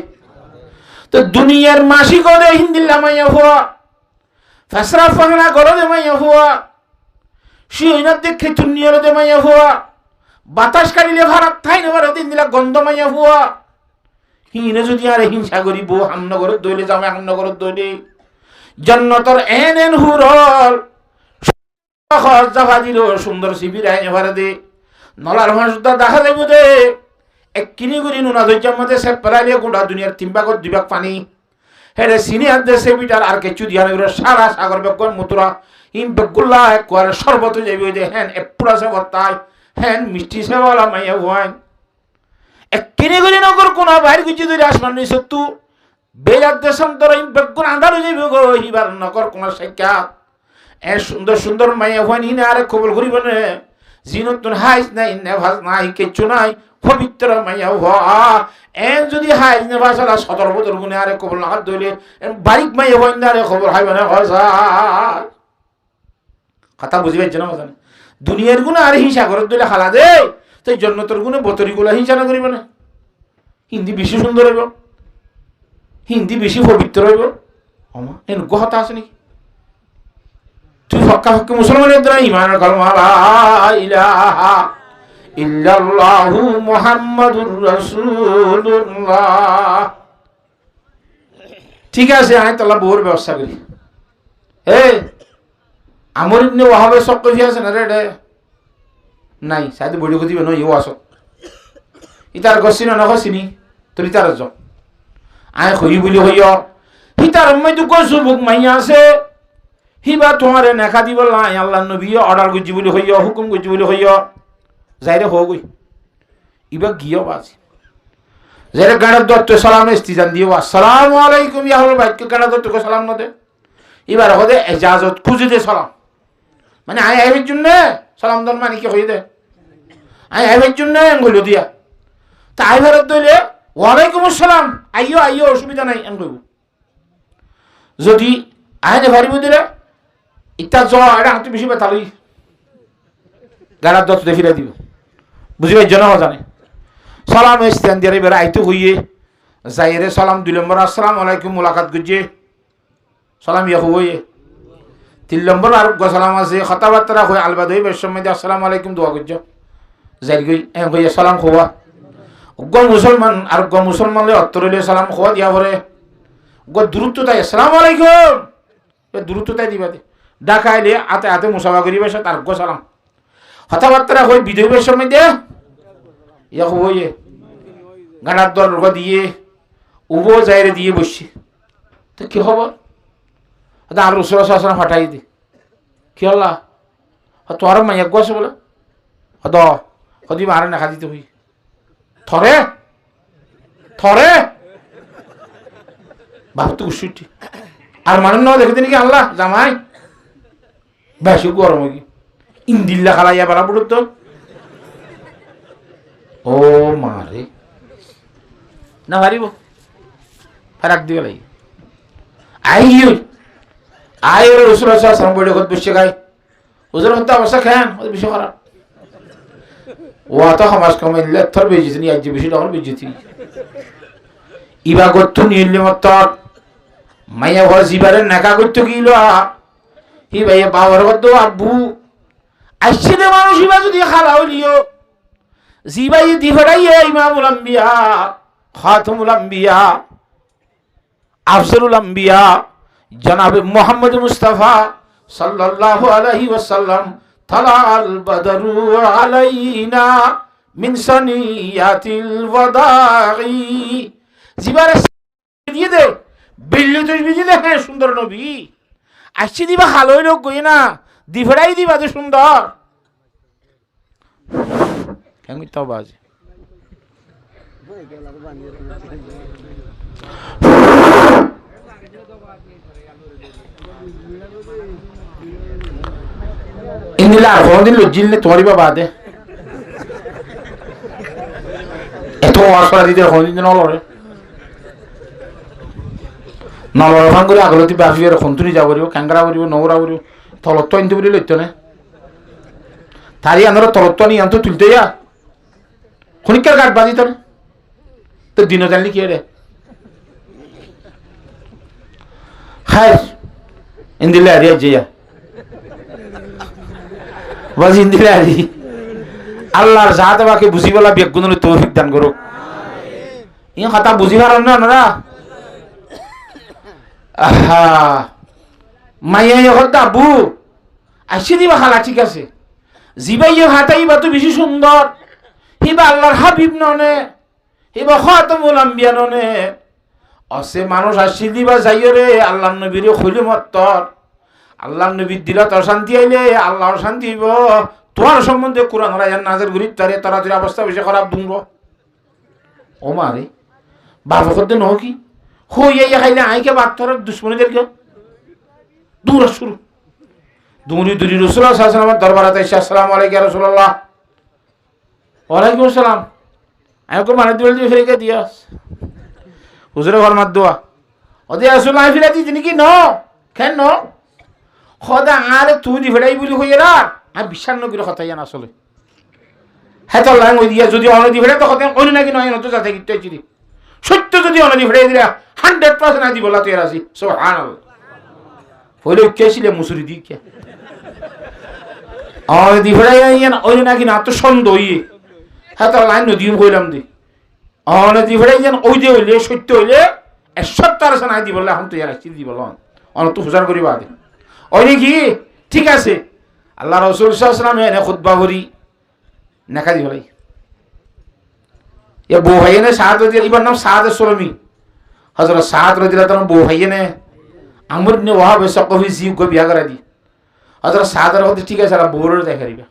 তো দুনিয়ার মাসি করে হিন্দিল্লা মাইয়া হওয়া ফেসরা ফাংলা গরো দে মাইয়া হওয়া শিওইনা দেখে দুনিয়ার দে মাইয়া হওয়া বাতাস কাটিলে ভারত থাই না ভারত দিলা গন্ধ মাইয়া হওয়া হিনে যদি আর হিংসা করি বউ হামনগর দইলে জামাই হামনগর দইলে জান্নাতের এন হুরল জাফাদির সুন্দর শিবির আইনে ভারে দে নলার মাসুদা দেখা যাইব দে এক কিনি করি নুনা দইজার মধ্যে সে পেলাইলে গোটা দুনিয়ার 3 ভাগত 2 ভাগ পানি হেরে সিনিয়ার দেশে বিটার আর কিছু দিয়া নইরে সারা সাগর বেগন মুতুরা ইম বেগুল্লা একবারে শরবত যাইব দে হেন এপুরা সে বতাই হেন মিষ্টি সেওয়ালা মাইয়া ওয়াইন এক কিনি করি নগর কোন বাইরে কিছু ধরে আসমান নি সত্তু বেজার দেশম তোর ইম বেগুন আন্ধার যাইব গো হিবার নগর কোন সাইকা এ সুন্দর সুন্দর মাইয়া হইন হিনে আরে কবুল করিব না জিনতুন হাইজ নাই নেভাজ নাই কিচ্ছু নাই পবিত্র মাইয়া হওয়া এন যদি হাইজ নেভাজ আলা 17 বছর গুনে আরে কবুল না দইলে বারিক মাইয়া হইন না আরে কবুল হাইবে না হসা কথা বুঝিবেন না কথা দুনিয়ার গুণে আর হিংসা করে দিলে খালা দে তো জন্নতর গুণে বতরি গুলা হিংসা না করিব না হিন্দি বেশি সুন্দর হইব হিন্দি বেশি পবিত্র হইব আমা এন কথা আছে নাকি তুই ফক্কা ফক্কি মুসলমানের দ্বারা ইমান কালমা লা ইলাহা ইল্লাল্লাহু মুহাম্মাদুর রাসূলুল্লাহ ঠিক আছে আমি তাহলে বউর ব্যবস্থা করি আমর ইবনে ওয়াহাবের শক কইয়া আছে না রে নাই সাইতে বড়ি কইবে ন ইও আসো ইতার গছিন না গছিনি তোর ইতার জ আয় কই বলি হইও ইতার মধ্যে গসুবুক মাইয়া আছে হিবা তোমারে নেখা দিব লাই আল্লাহর নবী অর্ডার কইজি বলি হইও হুকুম কইজি বলি হইও যাইরে হো গই ইবা গিও বাজি যাইরে গাড়ার দত্ত সালাম ইস্তিজান দিও আসসালামু আলাইকুম ইয়া আহলে বাইত গাড়ার দত্ত কো সালাম নদে এবার হদে ইজাজত খুঁজে দে সালাম মানে আয় আইবের জন্য সালাম দন মানে কি হই দে আয় আইবের জন্য কইলো দিয়া তা আই ভারত দইলে ওয়ালাইকুম আসসালাম আইও আইও অসুবিধা নাই এন কইব যদি আয় নে ভারিব দিলে ইতা জ এটা হাতে বেশি বেতালই গাড়ার দত্ত দেখিরা দিব বুঝিবে জন জানে সালাম ইস্তান দিয়ে এবার আইতো হইয়ে যাইরে সালাম 2 নম্বর আসসালামু আলাইকুম মুলাকাত গজে সালাম ইয়া হইয়ে 3 নম্বর আর গো সালাম আছে কথাবার্তা হয় আলবাদ হই বেশ সময় আসসালামু আলাইকুম দোয়া গজে যাই গই এ হইয়ে সালাম খোয়া গো মুসলমান আর গো মুসলমানলে অত্তরলে সালাম খোয়া দিয়া পরে গো দূরত্ব তাই আসসালামু আলাইকুম এ দূরত্ব তাই দিবা দে ডাকাইলে আতে আতে মুসাফা করিবে সে তার গো সালাম কথাবার্তা হয় বিদবের সময় দে ইয়া হইয়ে গানার দর রোগা দিয়ে উবো যাইরে দিয়ে বসছি তো কি খবর আর রসুল শাসন হটাই দি কি হল্লা তোর মাইয়া গছে বলে হদ হদি মারে না খাদিতে হই থরে থরে বাপ তো উসুটি আর মানুষ ন দেখতে নাকি আল্লাহ জামাই বেশি গরম কি ইন্দিল্লা খালাইয়া বেড়া পড়ত তো ও মারে না পারিব ফারাক দিবে লাগি আইও আয় রসুল সালাম বড় কত বসে গায় ওদের মধ্যে অবস্থা খান ওদের বেশি খারাপ ও তো সমাজ কমাইলে থর বেজিছি আজ বেশি ডর বেজিছি ইবা গত্তু নিলে মত মাইয়া ঘর জিবারে নাকা করতে গিল হি ভাইয়া বাবার কত আব্বু আসছে দে মানুষ ইবা যদি খালা হইলিও জিবাই দি ফেরাইয়া ইমামুল আম্বিয়া খাতামুল আম্বিয়া আফজলুল আম্বিয়া জনাব মুহাম্মদ মুস্তাফা সাল্লাল্লাহু আলাইহি ওয়াসাল্লাম তালাল বদরু আলাইনা মিন সানিয়াতিল ওয়াদাই জিবারে দিয়ে দে বিল্লু তুই বিজি দে সুন্দর নবী আসছি দিবা খালই লোক কই না দি ফেরাই দিবা যে সুন্দর কেন তো বাজ ইন্দিলা আর কোনদিন লজ্জিল নে তোমারই বাবা দে এত আসরা দিতে কোনদিন নলরে নলরে ভাঙ্গুরি আগলতি বাফিয়ের খন্তুনি যাব করিব কাঙ্গরা করিব নগরা করিব তলত্ব ইনতে বলি লইতো না তারি আনর তলত্ব নি আনতো তুলতে যা খনিকার গাট বাজি তোর তো দিন জানলি কি রে হাই ইন্দিলা আরিয়া জিয়া বাজি ইন্দিলা আরি আল্লাহর জাত বাকে বুঝিবলা বেগুনের তৌফিক দান করুক ইয়া কথা বুঝিবার না না আহা মাইয়া হত আবু আসি দিবা খালা ঠিক আছে জিবাইয়ে হাতাইবা তো বেশি সুন্দর হিবা আল্লাহর হাবিব ননে হিবা খাতামুল আম্বিয়া ননে অসে মানুষ আসি দিবা যাইও রে আল্লাহর নবীর খইলে মত্তর আল্লাহর নবীর দিলা তোর শান্তি আইলে আল্লাহর শান্তি হইব তোমার সম্বন্ধে কোরআন রায়ান নাজের ঘুরি তারে তাড়াতাড়ি অবস্থা বেশি খারাপ দুংব ও মারে বাবা করতে ন কি হইয়া খাইলে আইকে বাচ্চার দুশ্মনীদেরকে দূর শুরু দুরি দুরি রাসূলুল্লাহ সাল্লাল্লাহু আলাইহি ওয়াসাল্লাম দরবারে এসে আসসালামু আলাইকুম ইয়া রাসূলুল্লাহ। ওয়ালাইকুম আসসালাম। আমি কো মানে দিল দিয়ে ফিরে দিয়া হুজুরে ফরমাত দোয়া ওদে রাসূলুল্লাহ ফিরে দি তিনি কি ন কেন ন খোদা আরে তুই দি ফেলাই বলি কইরা আমি বিশ্বাস নগরে কথা জানা আসলে হ্যাঁ তো লাং ওই দিয়া যদি অনদি ফেলে তো কথা কই নাকি নয় নতো যাতে কি তুই সত্য যদি অনদি ফেলে দিলা 100% আদি বলা তুই রাজি সুবহানাল্লাহ হইলো কেছিলে মুসুরি দি কে অনদি ফেলে ইয়ান ওই নাকি না তো সন্দেহ হ্যাঁ তো লাইন নদী কইলাম দি অনদি ফেলে ইয়ান ওই যে হইলে সত্য হইলে 170% আদি বললে এখন তুই রাজি দি বল অন তো হুজার করিবা দে ওই নাকি ঠিক আছে আল্লাহ রাসূল সাল্লাল্লাহু আলাইহি ওয়াসাল্লাম এনে খুতবা করি নাকা দি ভাই ये बो भाई ने साद रजी इबार नाम साद सुलमी हजरत साद रजील्लाहु ताआला बो भाई ने আমর ने ওয়াহাব সকফি জি গো বিয়া করা দি হযরত সাদার হতে ঠিক আছে আর বোরর দেখারিবা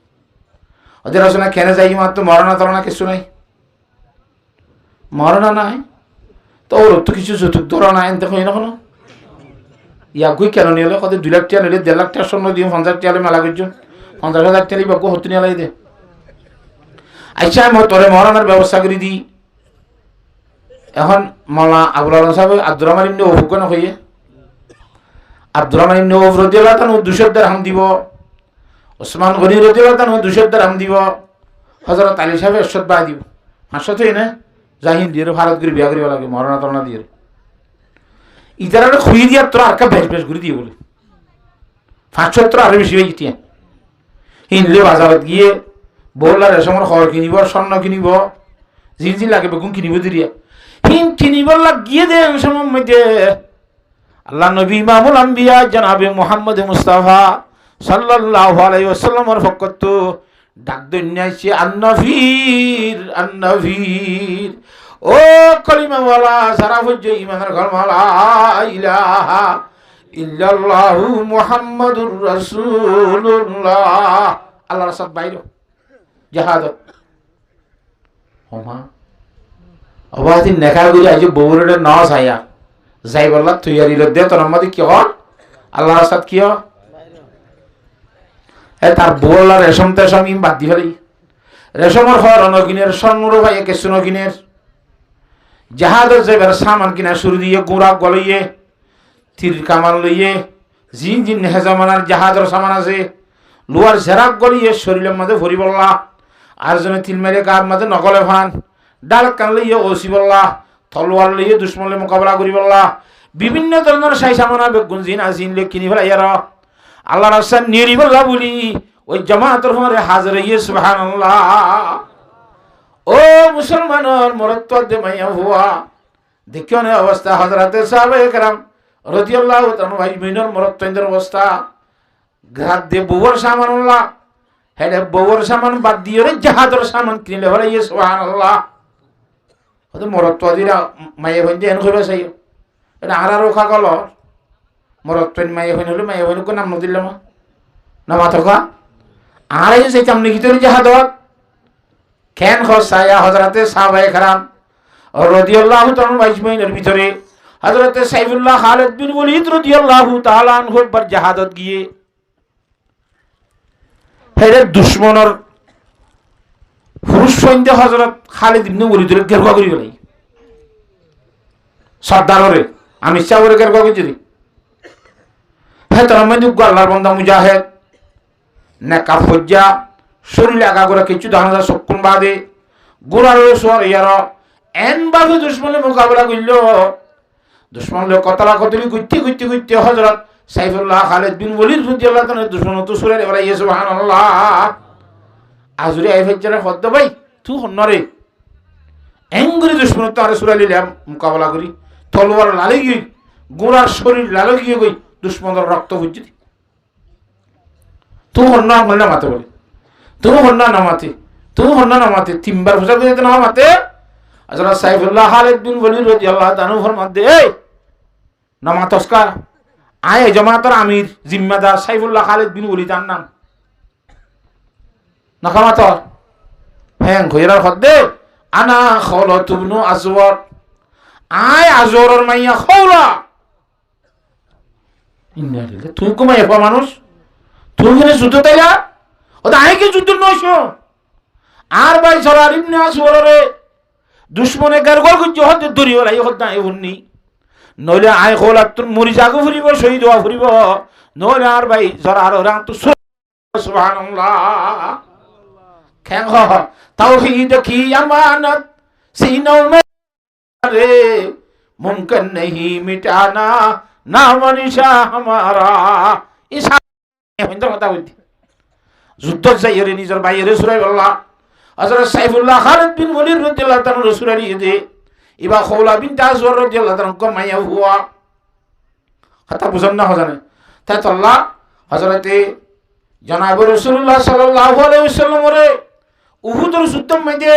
ওদের আসলে কেন যাই মাত্র মরনা তরনা কিছু নাই মরনা নাই তো ওর তো কিছু যতুক ধরা নাই এনতে কই না কোনো ইয়া কই কেন নিলে কত 2 লাখ টাকা নিলে 1.5 লাখ টাকা স্বর্ণ দিয়ে 50 টাকা মেলা করছেন 50,000 টাকা লিবা কো হতে নিলাই দে আচ্ছা আমি তোরে মরনার ব্যবস্থা করে দি এখন মাওলানা আবুল আলম সাহেব আব্দুর রহমান ইবনে ওফ কোন কইয়ে আব্দুর রহমান ইবনে ওফ রাদিয়াল্লাহু তাআলা 200 দিরহাম দিব ওসমান গনি রাদিয়াল্লাহু তাআলা 200 দিরহাম দিব হযরত আলী সাহেব 100 বা দিব 500 তো না জাহিন দিয়ে ভারত করে বিয়া করিবা লাগে মরনা তরনা দিয়ে ইতারা খুই দিয়া তোর আর কা বেশ বেশ ঘুরি দিয়ে বলে 500 আর বেশি হয়ে গিয়ে হিনলে বাজারত গিয়ে বললার রেশমের খবর কিনিব স্বর্ণ কিনিব জিনজি লাগে বেগুন কিনিব দিরিয়া হিন কিনিব লাগিয়ে দে সময় মধ্যে আল্লাহ নবী ইমামুল আম্বিয়া জনাবে মুহাম্মদ মুস্তাফা সাল্লাল্লাহু আলাইহি ওয়াসাল্লামের ফকত ডাক দন্যাইছে আন্নভীর আন্নভীর ও কলিমা ওয়ালা সারা ফুজ ইমানের ঘর মালা ইলাহা ইল্লাল্লাহু মুহাম্মাদুর রাসূলুল্লাহ আল্লাহর সাথ বাইরো জাহাদত ওমা অবাদি নেকাগুলি আজ বউরে নস আয়া যাই বললা তৈয়ারি দে তোর মধ্যে কি হল আল্লাহর সাথ কি হ এ তার বউলা রেশম তেশম ইম বাদ দি ফেলি রেশমের হর অনগিনের স্বর্ণর ভাই কে সুনগিনের জাহাদত যাইবার সামান কিনা শুরু দিয়ে গোড়া গলইয়ে তীর কামান লইয়ে জিন জিন হেজামানার জাহাজের সামান আছে লোয়ার জেরাক গলিয়ে শরীরের মধ্যে ভরি বললা আর জনে তিল মেরে গার মাঝে নগলে ভান ডাল কান লইয়ে ওসি বললা তলোয়ার লইয়ে দুশ্মনের মোকাবেলা করি বললা বিভিন্ন ধরনের সাই সামানা বেগুন জিন আজিনলে কিনি ফেলা ইয়ার আল্লাহ রাসূল নিরি বললা বলি ওই জামাতের হরে হাজির হইয়ে সুবহানাল্লাহ ও মুসলমানের মরত্ব দে মাইয়া হুয়া দেখিও না অবস্থা হযরতে সাহাবায়ে কেরাম রাদিয়াল্লাহু তাআলা আজমাইনের মরত্বের অবস্থা ঘাত দিয়ে বউর সামানুল্লাহ হেডে বউর সামান বাদ দিয়ে রে জাহাজের সামান কিনলে হলে ইয়ে সুবহানাল্লাহ ওতে মরত্ব দিরা মাইয়া হইতে এন কইবা চাই এটা আর রোখা গল মরত্ব মাইয়া হইন হলে মাইয়া হইন কো নাম নদিলাম না মাথা আর এই যে চামনি ভিতরে জাহাজত কেন খসায়া হযরতে সাহাবায়ে কেরাম রাদিয়াল্লাহু তাআলা আজমাইনের ভিতরে হযরতে সাইফুল্লাহ খালিদ বিন ওয়ালিদ রাদিয়াল্লাহু তাআলা আনহু একবার জাহাজত গিয়ে হেরে দুশ্মনের পুরুষ সৈন্য হযরত খালিদ ইবনে ওয়ালিদের গেরগা করি গলাই সর্দারে আমি চাওরে গেরগা করি দিই হে তার মধ্যে আল্লাহর বান্দা মুজাহিদ নেকা ফজ্জা শরীর আগা করে কিছু দানা সক্ষম বাদে গোড়ার সোয়ার ইয়ার এন ভাবে দুশ্মনের মোকাবেলা করল দুশ্মনের কতলা কতলি গুত্তি গুত্তি গুত্তি হযরত সাইফুল্লাহ খালিদ বিন ওয়ালিদ রাদিয়াল্লাহু তাআলা দুশ্মন তো সুরে এবারে ইয়ে সুবহানাল্লাহ আজুরি আইফাজ্জারে ফদ্দ ভাই তুই হন্নরে এঙ্গুরি দুশ্মন তো আর সুরে লিলাম মোকাবেলা করি তলোয়ার লালে গিয়ে গোড়ার শরীর লালে গিয়ে কই দুশ্মনের রক্ত হচ্ছে তুই হন্ন বললে মাতে বলে তুমি হন্না নামাতে তুমি হন্না নামাতে তিনবার ফসল করে নামাতে হযরত সাইফুল্লাহ খালিদ বিন ওয়ালিদ রাদিয়াল্লাহু তাআলা ফরমাতে এই নামাতসকা আয় জামাতের আমির জিম্মাদার সাইফুল্লাহ খালিদ বিন ওয়ালিদ তার নাম নাকামাত হ্যাঁ ঘইরার হদ্দে আনা খাওলাত ইবনে আজওয়ার আয় আজওয়ারের মাইয়া খাওলা ইন্না লিল্লাহি তুই কোমায় মানুষ তুই এখানে যুদ্ধ তাইলা ও তো আইকে যুদ্ধ নয়স আর ভাই সরার ইবনে আসওয়ারে দুশ্মনে গারগল করছে হতে দড়ি ওলাই হত না এউনি নইলে আই হল আর তোর মরি জাগো ফুরিব শহীদ হওয়া ফুরিব নইলে আর ভাই সরার ওরা তো সুবহানাল্লাহ কেন তাওহীদ কি আমানত सीनों में रे मुमकिन नहीं मिटाना नाम निशा हमारा इस হিন্দর কথা বলতি যুদ্ধ যাইরে নিজের বাইরে সুরাই আল্লাহ হযরত সাইফুল্লাহ খালিদ বিন ওলীদ রাদিয়াল্লাহু তাআলা রাসূলের ইদে ইবা খৌলা বিনত আজওয়ার রাদিয়াল্লাহু তাআলা কো মাইয়া হুয়া কথা বুঝন না হজানে তাই তো আল্লাহ হযরতে জনাব রাসূলুল্লাহ সাল্লাল্লাহু আলাইহি ওয়াসাল্লাম রে উহুদের যুদ্ধের মধ্যে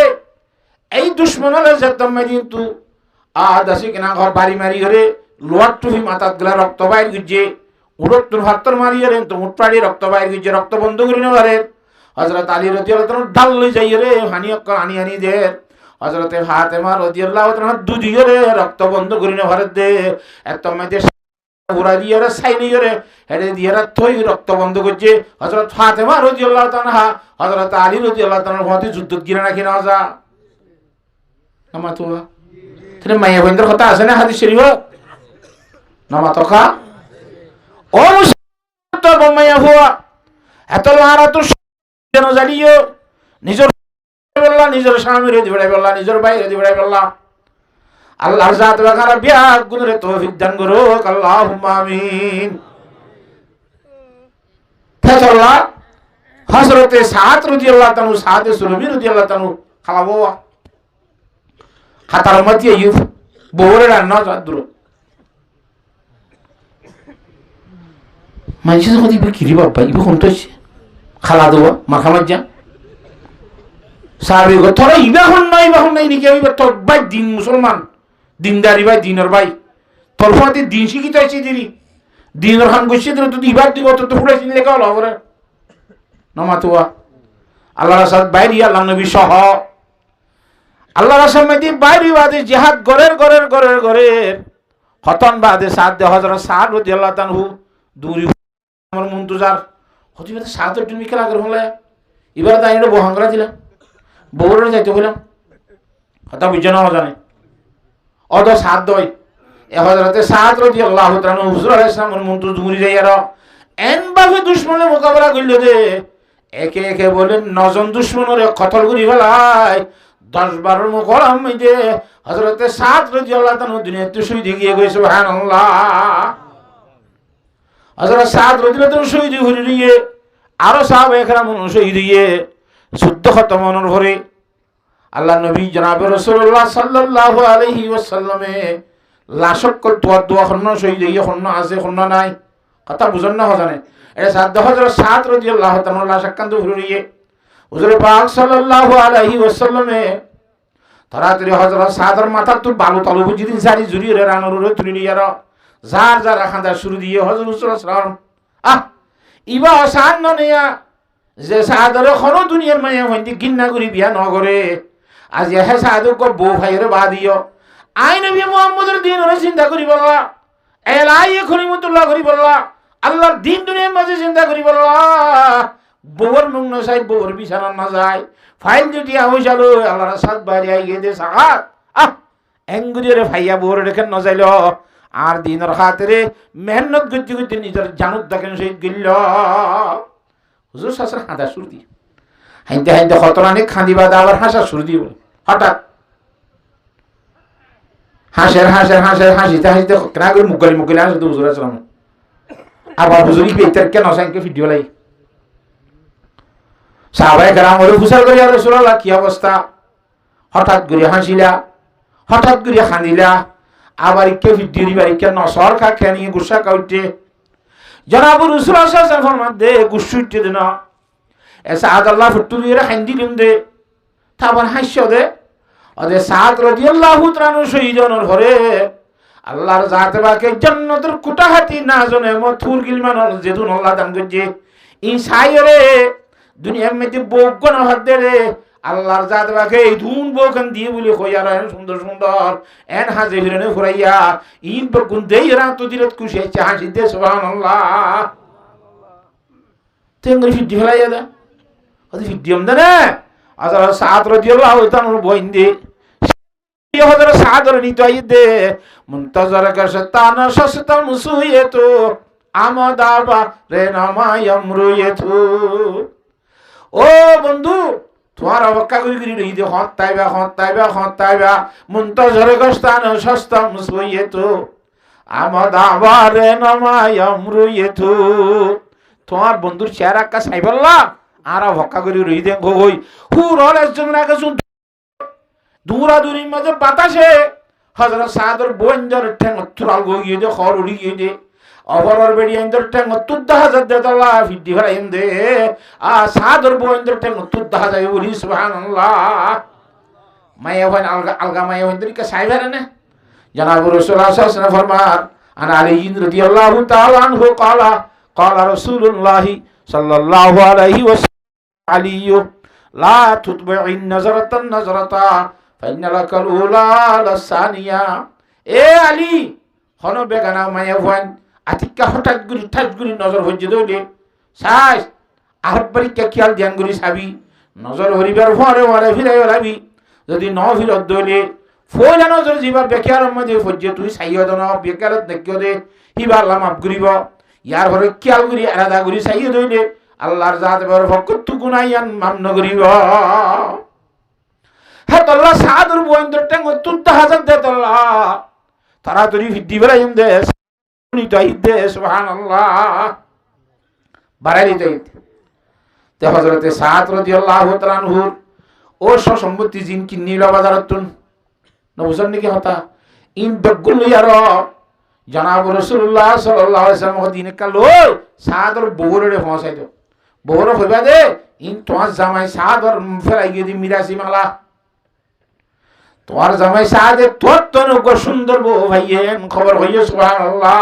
এই দুশ্মনের যেতাম কিন্তু আদাসি কিনা ঘর বাড়ি মারি হরে লোয়ার টুফি মাথাত গলা রক্ত বাইর গুজে উড়ত তোর হাতর মারি হরে তো মুটপাড়ি রক্ত বাইর গুজে রক্ত বন্ধ করি না পারে হযরত আলী রাদিয়াল্লাহু তাআলা ডাল লই যাই রে হানি অক্কল আনি আনি দে হযরতে ফাতেমা রাদিয়াল্লাহু তাআলা দুধি হরে রক্ত বন্ধ করি না পারে দে এত মধ্যে পুরা দিয়ে রে সাইনি হরে হেডে দিয়ে রে থই রক্ত বন্ধ করছে হযরত ফাতেমা রাদিয়াল্লাহু তাআলা হযরত আলী রাদিয়াল্লাহু তাআলার মধ্যে যুদ্ধ গিরা না কিনা যা নামাতুয়া তাহলে মাইয়া বন্ধের কথা আছে না হাদিস শরীফ নামাতকা ও মুসলমান মাইয়া হুয়া এত লারা তো যেন জানিও নিজের বললা নিজের স্বামীর দিবড়াই বললা নিজের ভাইয়ের দিবড়াই বললা আল্লাহর জাত বাগারা বিয়া গুণরে তৌফিক দান করো আল্লাহুম্মা আমিন তাহলে হযরতে সাদ রাদিয়াল্লাহু তাআলা সাদ সুলমি রাদিয়াল্লাহু তাআলা খালাবো হাতার মধ্যে ইউফ বউরে রান্না যাদুর মানুষের কথা ইবে কিরি বাবা ইবে কোন তোছে খালা দেওয়া মাখা মজ্জা সাহাবী গো তোরা ইবে হন নাই নাকি ইবে তোর ভাই দিন মুসলমান দিনদারি ভাই দিনের ভাই তোর ফাতে দিন শিখিতে আইছি দিরি দিনের খান গইছে দিন তুই ইবাদ দিব তো ফুড়ে চিন লেখা হলো করে নমাতুয়া আল্লাহর সাথে বাইরি আল্লাহ নবী সহ আল্লাহ রাসূল মধ্যে বাইরে বাদে জিহাদ গরের হতন বাদে সাদ দে হযরত সাদ রাদিয়াল্লাহু তাআলা দূরি আমার মুনতুজার হতিবে সাদ তুমি খেলা করে হলে এবারে তাই এটা বহাঙ্গরা দিলাম বউরে যাইতে বললাম কথা বুঝে না জানে অদ সাদ দই এ হযরতে সাদ রাদিয়াল্লাহু তাআলা হুজুর আলাইহিস সালামের মুনতুজ দূরি যাইয়ারা এন ভাবে দুশমনের মোকাবেলা কইল দে একে একে বলেন নজন দুশমনের কতল করি ফেলায় 10-12 মুকরম মধ্যে হযরতে সাদ রাদিয়াল্লাহু তাআলা দুনিয়াতে শহীদ হয়ে গেছে সুবহানাল্লাহ হযরত সাদ রাদিয়াল্লাহু তাআলা শহীদ হয়ে গিয়ে আরো সাহাবা একরাম শহীদ হয়ে যুদ্ধ খতম হওয়ার পরে আল্লাহ নবী জনাব রাসূলুল্লাহ সাল্লাল্লাহু আলাইহি ওয়াসাল্লামে লাশকল দোয়া খন্ন শহীদ হয়ে খন্ন আছে খন্ন নাই কথা বুঝন না জানে এটা হযরত সাদ রাদিয়াল্লাহু তাআলা লাশকান্ত হয়ে হুজুর পাক সাল্লাল্লাহু আলাইহি ওয়াসাল্লামে তাড়াতাড়ি হযরত সাদর মাথা তো বালু তালু বুঝি দিন সারি জুরি রে রানোর রে তুলি নিয়ার জার জার খান্দা শুরু দিয়ে হযরত সাল্লাল্লাহু ইবা আসান ননিয়া যে সাদর খনো দুনিয়ার মায়া হইতি গিন্না করি বিয়া ন করে আজ হে সাদু কো বউ ভাইরে বাদিও আই নবী মুহাম্মদের দিন রে চিন্তা করি বললা এলাই খলিমুল্লাহ করি বললা আল্লাহর দিন দুনিয়ার মাঝে চিন্তা করি বললা বউর মুখ না চাই বউর বিছানা না যায় ফাইল যদি হইছালো আল্লাহর সাত বাইরে আই গেদে সাহাত এঙ্গুরিরে ভাইয়া বউর রেখে না যাইল আর দিনের খাতিরে মেহনত করতে করতে নিজের জানুত দেখেন শহীদ গিল হুজুর শাসর হাঁদা সুর দি হাইতে হাইতে খতরানি খাঁদিবা আবার হাসা সুর দি বলে হঠাৎ হাসিতে হাসিতে কেনা করে মুগলি হাসতে হুজুর আসলাম আবার হুজুরি বেতার কেন সাইকে ভিডিও লাই সাহাবায়ে কেরাম ওরে ফুসাল করি আর রাসূলুল্লাহ কি অবস্থা হঠাৎ করে হাসিলা হঠাৎ করে খানিলা আবার কে ভিডিওরি বাড়ি কেন সরকা খেয়ে গুসা কাউটে জনাব রাসূলুল্লাহ সাল্লাল্লাহু আলাইহি ওয়াসাল্লাম ফরমাতে গুসুইতে দেন এসা আল্লাহ ফুটুরিরা খান্দি দিন্দে তারপর হাসিও দে ওদে সাদ রাদিয়াল্লাহু তাআলা শহীদ হওয়ার পরে আল্লাহর জাত বাকে জান্নাতের কুটাহাতি না জনে মথুর গিলমান যেদুন আল্লাহ দান করছে ই সাইরে দুনিয়ার মধ্যে বউগণ হাত দে আল্লাহর জাত বাকে এই ধুন বউখান দিয়ে বলি কইয়া রে সুন্দর সুন্দর এন হাজে হিরনে ফুরাইয়া ইন বগুন দেই রাত দিলত খুশি হাসি দে সুবহানাল্লাহ তেঙ্গরি ফিড্ডি ফেলাইয়া দে হয়তো ফিড্ডি হম দে আজার সাত রাদিয়াল্লাহু তাআলা বইন্দে হযরত সাদ নিতে আইদে মুনতাজার কাশতানা শাসতা মুসুয়েতো আমাদাবা রে নামায়ামরুয়েতো ও বন্ধু তোমার অপেক্ষা করি করি রই দে হত্তাইবা মুনতাজার কাশতানা শাসতা মুসুয়েতো আমাদাবা রে নামায়ামরুয়েতো তোমার বন্ধুর চেহারা কা সাইবল্লা আর অপেক্ষা করি রই দে গই হুরল একজন রাখছুন দূরাদূরির মাঝে বাতাসে হযরত সাদর বন্ধর ঠ্যাং তুরাল গিয়ে দে খর উড়ি গিয়ে দে অপরর বেড়ি এন্দর ঠ্যাং তুদ্দা হাজার দে তাল্লাহ ফিড্ডি ফেলাই দে সাদর বন্ধর ঠ্যাং তুদ্দা হাজার বলি সুবহানাল্লাহ মায়া হয় আলগা মায়া হইন্দর কা সাইবারে না জনাব রাসূলুল্লাহ সাল্লাল্লাহু আলাইহি ওয়াসাল্লাম ফরমান আনা আলী রাদিয়াল্লাহু তাআলা আনহু ক্বালা রাসূলুল্লাহ সাল্লাল্লাহু আলাইহি ওয়াসাল্লাম আলিয়্যু লা তুতবি'ন নাজরাতান নাজরাতা ফাইনালাকাল উলা লাসানিয়া এ আলী হনো বেগানা মায়া ভান আতিকা হঠাৎ গুরি ঠাস গুরি নজর হজ্জে দইলে সাইস আরবারি কে খেয়াল ধ্যান গুরি সাবি নজর হরিবার ফরে ওরে ফিরাই ওলাবি যদি ন ফিরত দইলে ফয়লা নজর জিবার বেকিয়ার মধ্যে হজ্জে তুই সাইয় দন বেকারত দেখিও দে হিবার লাম আপ গুরিব ইয়ার ঘরে খেয়াল গুরি আলাদা গুরি সাইয় দইলে আল্লাহর জাত বার ফকত গুনাইয়ান মাম নগরিব হ্যাঁ তোল্লা সাদুর বইন্দর ট্যাং তুদ্দা হাজার দে তোল্লা তাড়াতাড়ি ফিড্ডি বেড়াইম দে দে সুবহানাল্লাহ বাড়াই দিতে তে হযরতে সাদ রাদিয়াল্লাহু তাআলা আনহু ও সম্পত্তি জিন কিনিল বাজারতুন না বুঝন নাকি হতা ইন বেগুল ইয়ার জনাব রাসূলুল্লাহ সাল্লাল্লাহু আলাইহি ওয়াসাল্লাম দিনে কালো সাদর বগুরে পৌঁছাই দে বগুরে হইবা দে ইন তোমার জামাই সাদর ফেরাই গিয়ে দি মিরাসি মালা তোমার জামাই সাদে তোর সুন্দর বউ ভাইয়েন খবর হইয়ে সুবহানাল্লাহ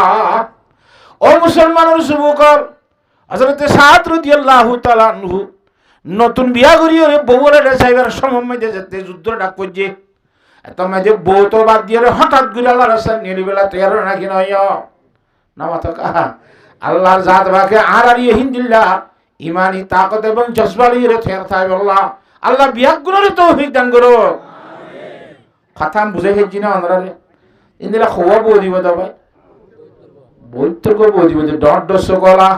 ও মুসলমানের যুবকর হযরত সাদ রাদিয়াল্লাহু তাআলা আনহু নতুন বিয়া করিয়ে বউরে সাইবার সমমধ্যে যেতে যুদ্ধ ডাক করছে এত মাঝে বউ তো বাদ দিয়ে হঠাৎ করে আল্লাহর রাস্তায় নিরিবেলা তৈরি নাকি নয় না মাথা কাহা আল্লাহর জাত বাকে আর হিন্দিল্লাহ ইমানি তাকত এবং জজবালি রে থের থাই আল্লাহ আল্লাহ বিয়াগুলোর তৌফিক দান করো কথা বুঝে হেজি না আন্দ্রারে ইন্দিলা খোয়া বউ দিব ভাই বৈত্র কো বউ দিব ডট দশ গলা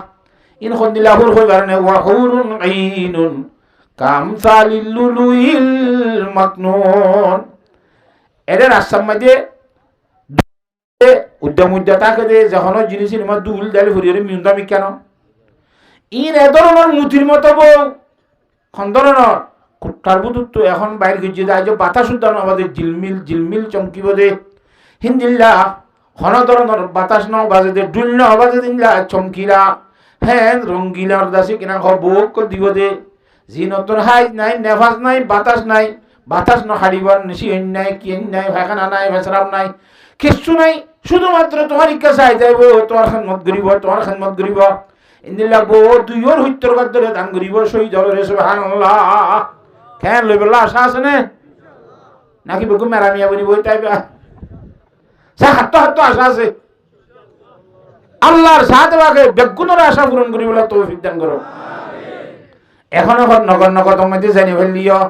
ইন খন্দিলা হুর হই কারণে ওয়া হুরুন আইনুন কামসালিল লুলুইল মাকনুন এদের আসাম মধ্যে উদ্যমুদ্যতাকে দে যখন জিনিসের মধ্যে দুল দালি হরিয়ে মিউন্দামি কেন ইন এ ধরনের মুতির মতো বউ খন্দনের কুট্টার বুতুত্ব এখন বাইর গিয়ে যায় যে বাতাস উদ্যান আমাদের ঝিলমিল চমকিব দে হিন্দিল্লা হন ধরনের বাতাস ন বাজে দে ডুল ন বাজে দিনলা চমকিলা হ্যাঁ রঙ্গিলার দাসে কিনা বউক দিব দে জি নতুন হাই নাই নেফাস নাই বাতাস ন হারিবার নিশি নাই কি নাই ভাইখানা নাই ভেসরাম নাই কিচ্ছু নাই শুধুমাত্র তোমার ইচ্ছা চাই যাইব তোমার খেদমত করিব ইন্দিল্লা বউ দুইর হইতর ধরে দান করিব শহীদ হলে সুবহানাল্লাহ কেন লইবলা আশা আছে নে নাকি বেগু মেরামিয়া বনি বই তাইবা হাত আশা আছে আল্লাহর সাথে বাকে বেগুনের আশা পূরণ করিবলা তৌফিক দান করো এখন নগর তোমাকে জানি ফেললিও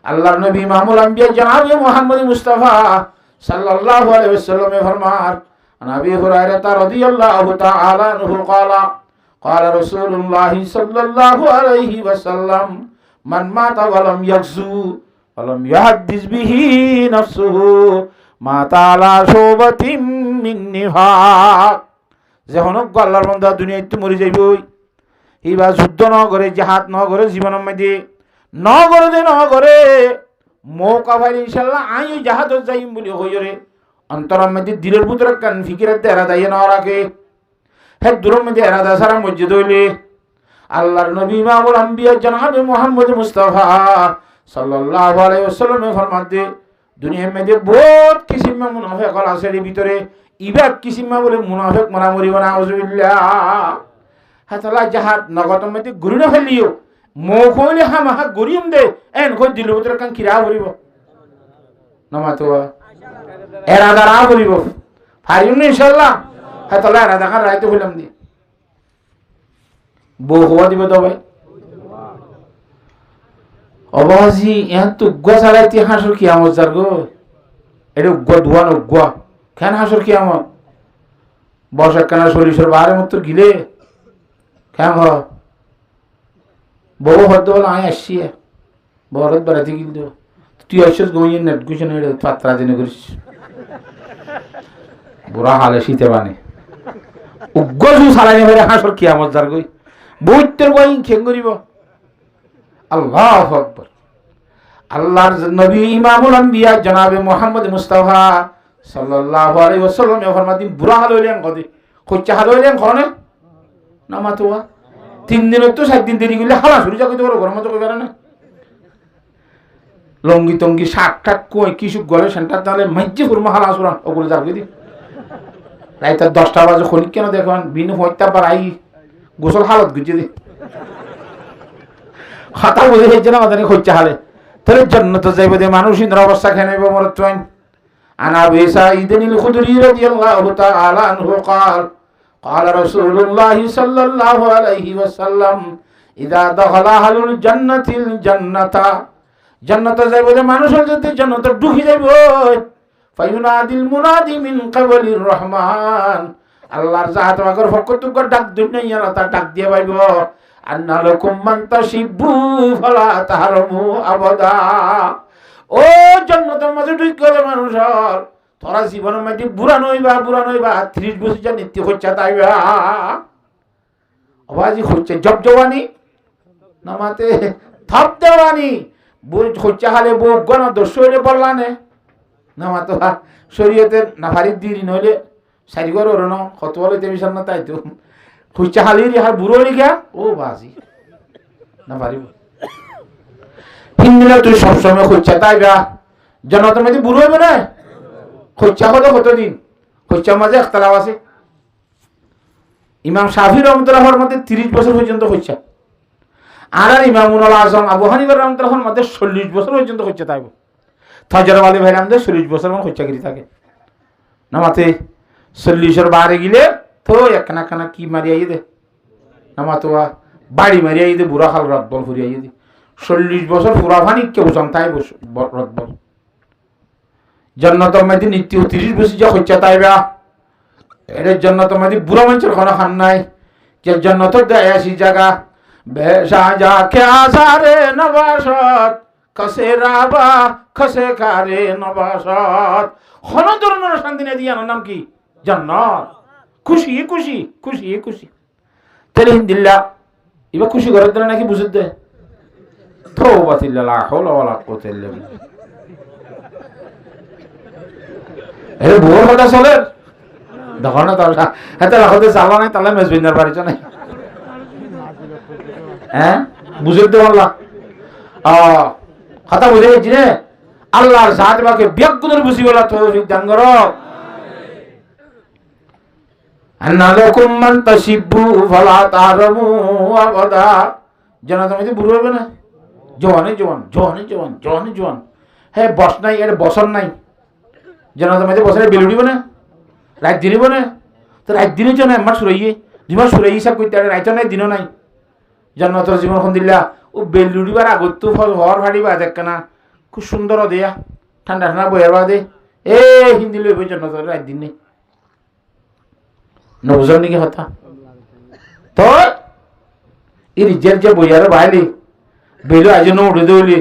আল্লাহর নবী ইমামুল আম্বিয়া জনাব মুহাম্মদ মুস্তাফা সাল্লাল্লাহু আলাইহি ওয়াসাল্লাম ফরমান নবী হুরায়রা রাদিয়াল্লাহু তাআলা আনহু قال رسول الله صلى الله عليه وسلم من مات ولم يغزو ولم يحدث به نفسه مات على شعبة من نفاق যখন আল্লাহর বান্দা দুনিয়াতে মরে যাইবই এইবার যুদ্ধ ন করে জাহাদ ন করে জীবনের মধ্যে নগরে মৌকা ভাই ইনশাআল্লাহ আইও জাহাদত যাইম বলি হইরে অন্তরের মধ্যে দিলের ভিতরে কান ফিকিরে তেরা দাইয়ে না রাখে হ্যাঁ দূরের মধ্যে এরাদা সারা মসজিদ হইলে আল্লাহর নবী ইমামুল আম্বিয়া জনাব মুহাম্মদ মুস্তাফা সাল্লাল্লাহু আলাইহি ওয়াসাল্লাম ফরমাতে দুনিয়ার মধ্যে বহুত কিসিম মুনাফিক আছে এর ভিতরে ইবাদ কিসিম বলে মুনাফিক মরা মরিব না আউযুবিল্লাহ হাতালা জাহাদ নগতর মধ্যে গুরু না ফেলিও মৌখলে হামাহা গরিম দে এন কই দিল ভিতরে কান কিরা ভরিব নামাতো এরাদা রা ভরিব পারিম না ইনশাআল্লাহ হাতালা এরাদা কান রাইতে হইলাম দি বউ হওয়া দিবে তো ভাই অবাজি এত উগ্গা চালাইতে হাঁসর কি আমার যার গো এটা উগ্গা ধোয়ান উগ্গা কেন হাঁসর কি আমার বর্ষা কেনা সরিষার বাহারের মতো গিলে কেন বউ হয়তো বলে আমি আসছি বরত বেড়াতে গিল তুই আসছিস গমিয়ে নেট গুছে নেড়ে পাত্রা জেনে করিস বুড়া হালে শীতে বানে উগ্র জু সালাইনি হয়ে হাঁসর কি আমার যার গই বইতের গই খেং করিব আল্লাহু আকবার আল্লাহর নবী ইমামুল আম্বিয়া জনাবে মুহাম্মদ মুস্তাফা সাল্লাল্লাহু আলাইহি ওয়াসাল্লাম ফরমাতেন বুড়া হাল হইলেন কদি কচ্চা হাল হইলেন কোনে না মাতোয়া 3 দিন তো 7 দিন দেরি করলে হালা শুরু যাকে তো গরম তো করে না লঙ্গি টঙ্গি শাক ঠাক কই কিছু গলে সেন্টার তাহলে মাইজে ফুরমা হালা সুরান ওগুলো যাবে দি রাত 10টা বাজে খনিক কেন দেখুন বিন হইতা পার আই গোসল হালত গুজে দি খাতা বুঝে হইছে না মাদানি কচ্চা হালে তাহলে জান্নাতে যাইবে দে মানুষ ইন্দ্র অবস্থা খাইবে মরতওয়ান আনা বিসা ইদনিল খুদরি রাদিয়াল্লাহু তাআলা আনহু قال قال رسول الله صلى الله عليه وسلم اذا دخل اهل الجنه الجنه জান্নাতে যাইবে দে মানুষ যদি জান্নাতে ঢুকি যাইবে ফায়ুনাদিল মুনাদি মিন ক্বাবলির রহমান আল্লাহর জাত ওয়াগর ফকতুক ডাক দুনিয়া তা ডাক দিয়ে পাইব আন্না লাকুম মান তাশিবু ফালা তাহরমু আবাদা ও জান্নাতের মাঝে ঢুকলে মানুষর তোরা জীবনের মাঝে বুড়া নইবা 30 বছর যা নিত্য হচ্ছে তাইবা আবাজি হচ্ছে জবজবানি নামাতে থাপ দেওয়ানি বুড় হচ্ছে হালে বউ গণ দোষ হইলে বললানে নামাতো শরীয়তে নাফারি দিরি নইলে সারিগর ওরনো কত বলে তেমি সামনে তাই তো হচ্ছে হালির হার বুড়ো লিখা ও বাজি না পারিব হিন্দিলা তুই সবসময় খুঁজছা তাই বা জানাতে মাঝে বুড়ো হইবে না খুঁজছা কতদিন খুঁজছার মাঝে একতলাও আছে ইমাম শাফি রহমতুল্লাহর মধ্যে 30 বছর পর্যন্ত খুঁজছা আর ইমামুল আজম আবু হানিফা রহমতুল্লাহর মধ্যে 40 বছর পর্যন্ত খুঁজছা তাইব ফজর আলী ভাই আমাদের 40 বছর মন খুঁজছা গিরি থাকে নামাতে 40 বারে গিলে তো একখানা খানা কি মারিয়াই দে নামাতোয়া বাড়ি মারিয়াই দে বুড়া খাল রদ বল ফুরিয়াই দে 40 বছর পুরা ফানি কেউ জানতাই বস রদ বল জান্নাতের মধ্যে নিত্য 30 বছর যা হচ্ছে তাইবা এর জান্নাতের মধ্যে বুড়া মানুষের কোনো খান নাই যে জান্নাতের দেয় আসি জায়গা বেশা যা কে আসারে নবাসত কসে রাবা খসে কারে নবাসত কোন ধরনের শান্তি না দিয়া নাম কি জান্নাত খুশি খুশি খুশি খুশি তাহলে হিন্দিল্লা এবার খুশি করার জন্য নাকি বুঝে দে তওবাতিল্লাহ লা হাওলা ওয়ালা কুওয়াতা ইল্লা বিল্লাহ এ বড় কথা চলে দেখো না তাহলে হাতে রাখতে চালা নাই তাহলে মেজবিনার বাড়িতে নাই হ্যাঁ বুঝে দে আল্লাহ কথা বুঝে গেছি রে আল্লাহর জাত বাকে বিয়াগুনের বুঝি বলা তৌফিক দান করো আন্নালাকুম মান তাশিবু ফালা তাহরমু আবাদা জান্নাতে মধ্যে বুড়ো হবে না জওয়ানে জওয়ান হ্যাঁ বস নাই এর বসন নাই জান্নাতে মধ্যে বসরে বেলুড়িব না রাত দিনিব না তো রাত দিনের জন্য আমার সুরাইয়ে দিমার সুরাই হিসাব করতে রাইত নাই দিনও নাই জান্নাতের জীবন খন দিলা ও বেলুড়িবার আগত তো হর ফাড়িবা দেখ না খুব সুন্দর দেয়া ঠান্ডা ঠান্ডা বইয়ার বাদে এ হিন্দি লইব জান্নাতের রাত দিন নেই নবুঝার নাকি কথা তো এই রিজের যে বইয়ারে বাইলি বেলু আজ উঠে দৌলি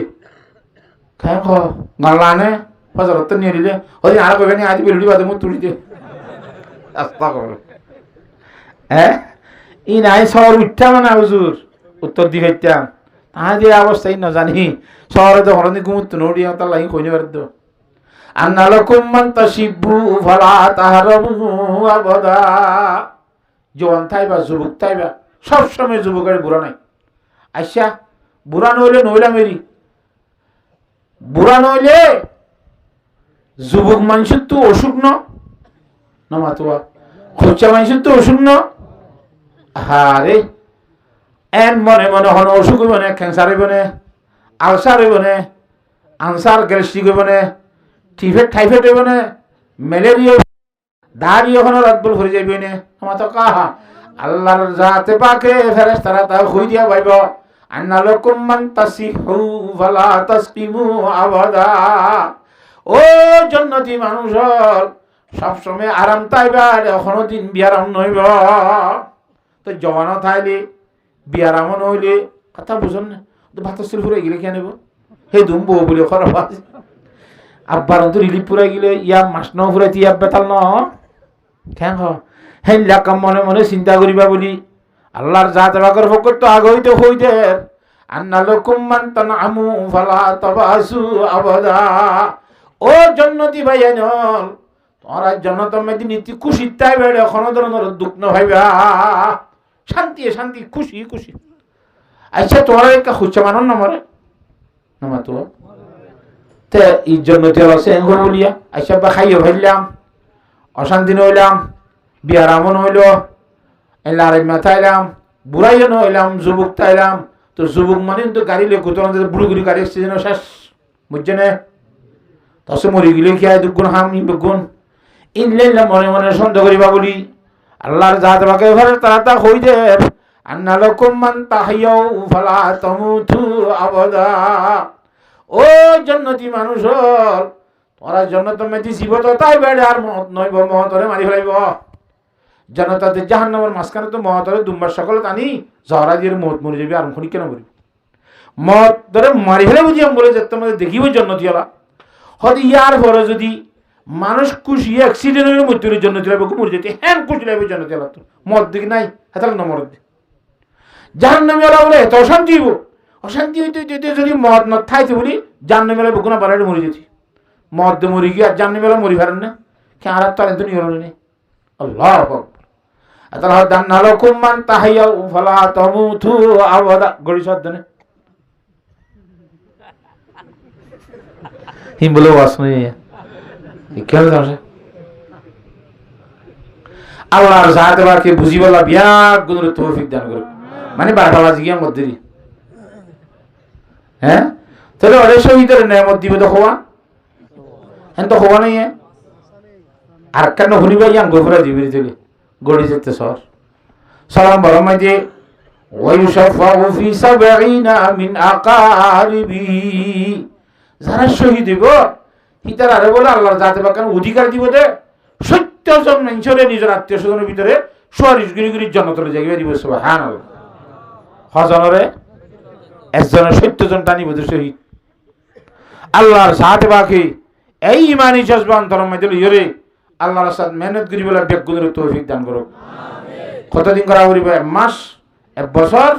খাই গানে ফজরত নিয়ে দিলে ওই আর কবে আজ বেলুড়ি বাদে মুখ তুলি দে আস্তা কর হ্যাঁ ই নাই শহর উঠা মানে হুজুর উত্তর দিকে তাহা যে অবস্থাই না জানি শহরে তো হরনি ঘুমুত নড়ি তার লাগি কইনে পারত আন্নালাকুম মান তাশিবু ফালা তাহরমু আবাদা জওয়ান থাইবা যুবক থাইবা সব সময় যুবকের বুড়া নাই আচ্ছা বুড়া নইলে নইলা মেরি বুড়া নইলে যুবক মানুষের তো অসুখ না মাতুয়া খোঁচা মানুষের তো অসুখ না হারে এন মনে মনে হন অসুখ হইব না ক্যান্সার হইব না আলসার হইব না আনসার গ্যাস্ট্রিক হইব না টাইফয়েড হইব না ম্যালেরিয়া দাঁড়িয়ে ওখানে রাতবল ভরে যাইবে না আমার তো কাহা আল্লাহর জাতে পাকে ফেরেশতারা তা কই দিয়া ভাইব আন্না লাকুম মান তাসিহু ফালা তাসকিমু আবাদা। ও জান্নাতি মানুষ সব সময় আরাম তাইবা এখনো দিন বিয়ারাম নইব। তো জওয়ানো থাইলে বিয়ারাম নইলে কথা বুঝুন না, তো ভাতস্থল ফুরাই গেলে কে নেব হে দুম বউ বলে খরচ আব্বার তো রিলিফ পুরাই গেলে ইয়া মাস ন ফুরাইতে ইয়া বেতাল ন কেন হেন লাকাম মনে মনে চিন্তা করিবা বলি আল্লাহর জাত বাকর ফকর তো আগে হইতে হইতে আন্না লাকুম মান তানআমু ফালা তাবাসু আবাদা। ও জান্নাতি ভাইয়ান তোমরা জান্নাতের মধ্যে নীতি খুশি তাই বেড়ে কোনো ধরনের দুঃখ না ভাইবা, শান্তি শান্তি খুশি খুশি। আচ্ছা তোমরা একটা খুশি মানন না মরে না তো তে এই জান্নাতি আছে এঙ্গল বলিয়া আচ্ছা বা খাইয়ে ভাইলাম অশান্তি নইলাম বিয়ার আমন হইল এলারে মাথাইলাম বুড়াইও নইলাম যুবক তাইলাম। তো যুবক মানে তো গাড়ি লে কোথাও বুড়ো গুড়ি গাড়ি এসছে যেন শেষ বুঝছে না তসে মরি গেলে কি আয় দুগুণ হাম দুগুণ ইনলাইলাম মনে মনে সন্দেহ করিবা বলি আল্লাহর জাত বাকে ফেরে তারা তা হই দে আন্না লাকুম মান তাহিয়াউ ফালা তামুতু আবাদা। ও জান্নাতি মানুষ তোরা জান্নাতের মধ্যে জীবত তাই বেড়ে আর মত নইব মহতরে মারি ফেলাইব। জান্নাতে জাহান্নামের মাঝখানে তো মহতরে দুম্বার সকল টানি জহরা দিয়ে মত মরে যাবি আর মুখনি কেন মরিব মত ধরে মারি ফেলে বুঝি আমি বলে যে তোমাদের দেখিব জান্নাতি হলা হয়তো ইয়ার পরে যদি মানুষ খুশি অ্যাক্সিডেন্টের মধ্যে জান্নাতি লাগবে মরে যেতে হ্যাঁ খুশি লাগবে জান্নাতি হলা তো মত দিকে নাই হাতাল না মরদ জাহান্নামী হলা বলে এত অশান্তি হইব অশান্তি হইতে যেতে যদি মদ ন থাইতে বলি জাহান্নামী হলা বুকুনা বাড়াইতে মরে যেতে মদ মরি গিয়ে আর জাহান্নামী হলা মরি পারেন না কে আর তার এত নিয়ম নেই আল্লাহ তাহলে আন্না লাকুম মান তাহিয়াউ ফালা তামুতু আবাদা গড়ি সাধনে হিম বলে ওয়াসনে কেন জানছে আল্লাহর জাত বাকে বুঝিবলা বিয়া গুণের তৌফিক দান করুক মানে বারবার জিয়া মধ্যে হ্যাঁ তাহলে ওরে শহীদের নেয়ামত দিবে তো হওয়া হ্যাঁ তো হওয়া নাই আর কেন শুনিবা ইয়াং গোফরা দিবি দিলে গড়ি যেতে সর সালাম বরমাই যে ওয়ায়ুশাফাউ ফি সাবঈনা মিন আকারিবি যারা শহীদ হইব হিতার আরে বলে আল্লাহর জাতে বাকান অধিকার দিব দে 70 জন মানুষের নিজের আত্মীয় স্বজনের ভিতরে 40 গিরি জান্নাতের জায়গা দিব সুবহানাল্লাহ। হজনরে একজনের 70 জন টানিব দে শহীদ আল্লাহর জাতে বাকি এই ইমানি জজবা অন্তরের মধ্যে লইরে আল্লাহর সাথে মেহনত করি বলে বেগুনের তৌফিক দান করুক আমিন। কতদিন করা করিব এক মাস এক বছর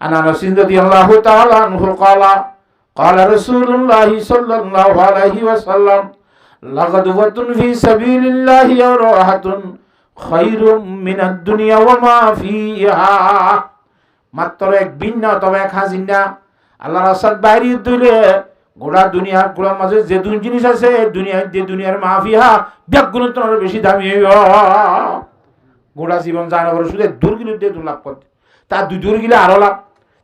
আনা নাসিন রাদিয়াল্লাহু তাআলা আনহু ক্বালা قال رسول الله صلى الله عليه وسلم لغدوة في سبيل الله وراحة خير من الدنيا وما فيها। মাত্র এক ভিন্ন তবে এক হাজিনা আল্লাহর রাস্তায় বাইরে দিলে গোটা দুনিয়ার গোলার মাঝে যে দুই জিনিস আছে দুনিয়ার মাফিয়া ব্যাগুণের বেশি দামি হইব। গোটা জীবন জানা করে শুধু দূর গিলে দিয়ে লাভ করতে তার 2 দূর গিলে আরো লাভ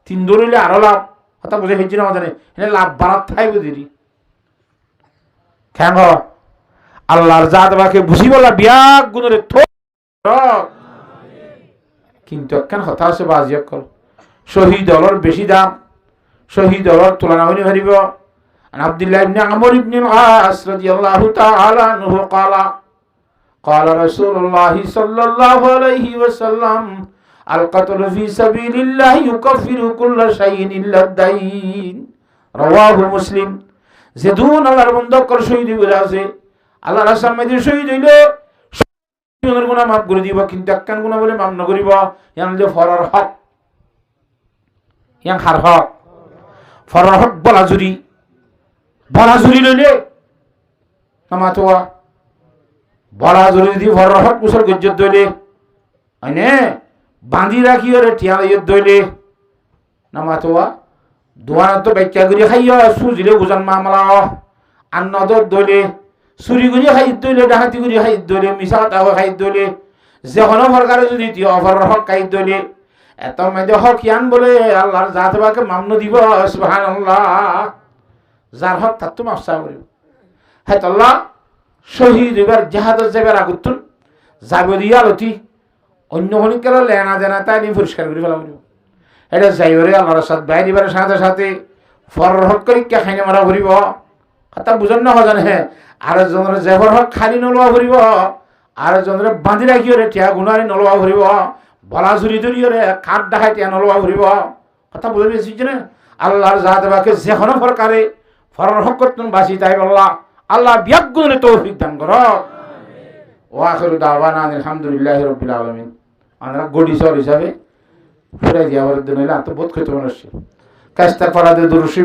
3 দূর গিলে আরো লাভ কথা বুঝে হয়েছি না আমাদের এনে লাভ বাড়াত থাই বুঝি কেন আল্লাহর জাত বাকে বুঝি বলা বিয়া গুণরে কিন্তু একখান কথা আছে বাজি কল শহীদ হলর বেশি দাম শহীদ হলর তুলনা হইনি হারিব। আব্দুল্লাহ ইবনে আমর ইবনে আস রাদিয়াল্লাহু তাআলা আনহু ক্বালা ক্বালা রাসূলুল্লাহ সাল্লাল্লাহু আলাইহি ওয়াসাল্লাম আল কাতলু ফি সাবিলিল্লাহি ইউকাফিরু কুল্লা শাইইন ইল্লা দাইন রাওয়াহু মুসলিম। যে দুন আল্লাহর বন্ধ কর শহীদ হইলে আছে আল্লাহর রাস্তায় মধ্যে শহীদ হইলে শহীদের গুনাহ মাফ করে দিব কিন্তু একখান গুনাহ বলে মাফ না করিব ইয়ান যে ফরর হক ইয়ান হার হক ফরর হক বলা জুরি লইলে নামাতোয়া বলা জুরি দি ফরর হক কুসল গজ্জত দইলে আইনে বাঁধি রাখি ওরে টিয়া দইলে নামাতোয়া দোয়ানা তো ব্যাখ্যা করি খাইয়া সুজিলে বুঝান মামলা আন্ন দইলে চুরি করি খাই দইলে ডাকাতি করি খাই দইলে মিছা কথা খাই দইলে যে কোনো সরকারে যদি দিয়ে অফার হক খাই দইলে এত মেয়েদের হক ইয়ান বলে আল্লাহর জাত বাকে মামন দিব সুবহানাল্লাহ। যার হক তার তো মাফসা করিব হ্যাঁ আল্লাহ শহীদ এবার জাহাজ যাবার আগুতুন যাব দিয়া লতি অন্য কোনো কেন লেনা দেনা তাই নিয়ে পরিষ্কার করে ফেলা ফুরিব এটা যাইবরে আল্লাহর সাথে বাইরে দিবার সাথে সাথে ফরহক করে কে খাইনে মারা ফুরিব কথা বুঝন না জানে হ্যাঁ আর জনের জেবর হক খালি নলোয়া ফুরিব আর জনের বাঁধি রাখিও রে টিয়া গুণারি নলোয়া ফুরিব বলা চুরি ধরিও রে কাঠ দেখাই টিয়া নলোয়া ফুরিব কথা বুঝে পেয়েছি না আল্লাহর জাহাতে বাকে যেখানে ফরকারে ফরহক করতেন বাসি তাই বললা আল্লাহ বিয়াগুণে তৌফিক দান কর ওয়াখিরু দাওয়ানা আলহামদুলিল্লাহি রাব্বিল আলামিন আমরা গডি সর হিসাবে ফুরাই দিয়া বলে দিন হইলে তো বোধ খেতে মানুষ কাস্তা পাড়া দিয়ে দুরুশি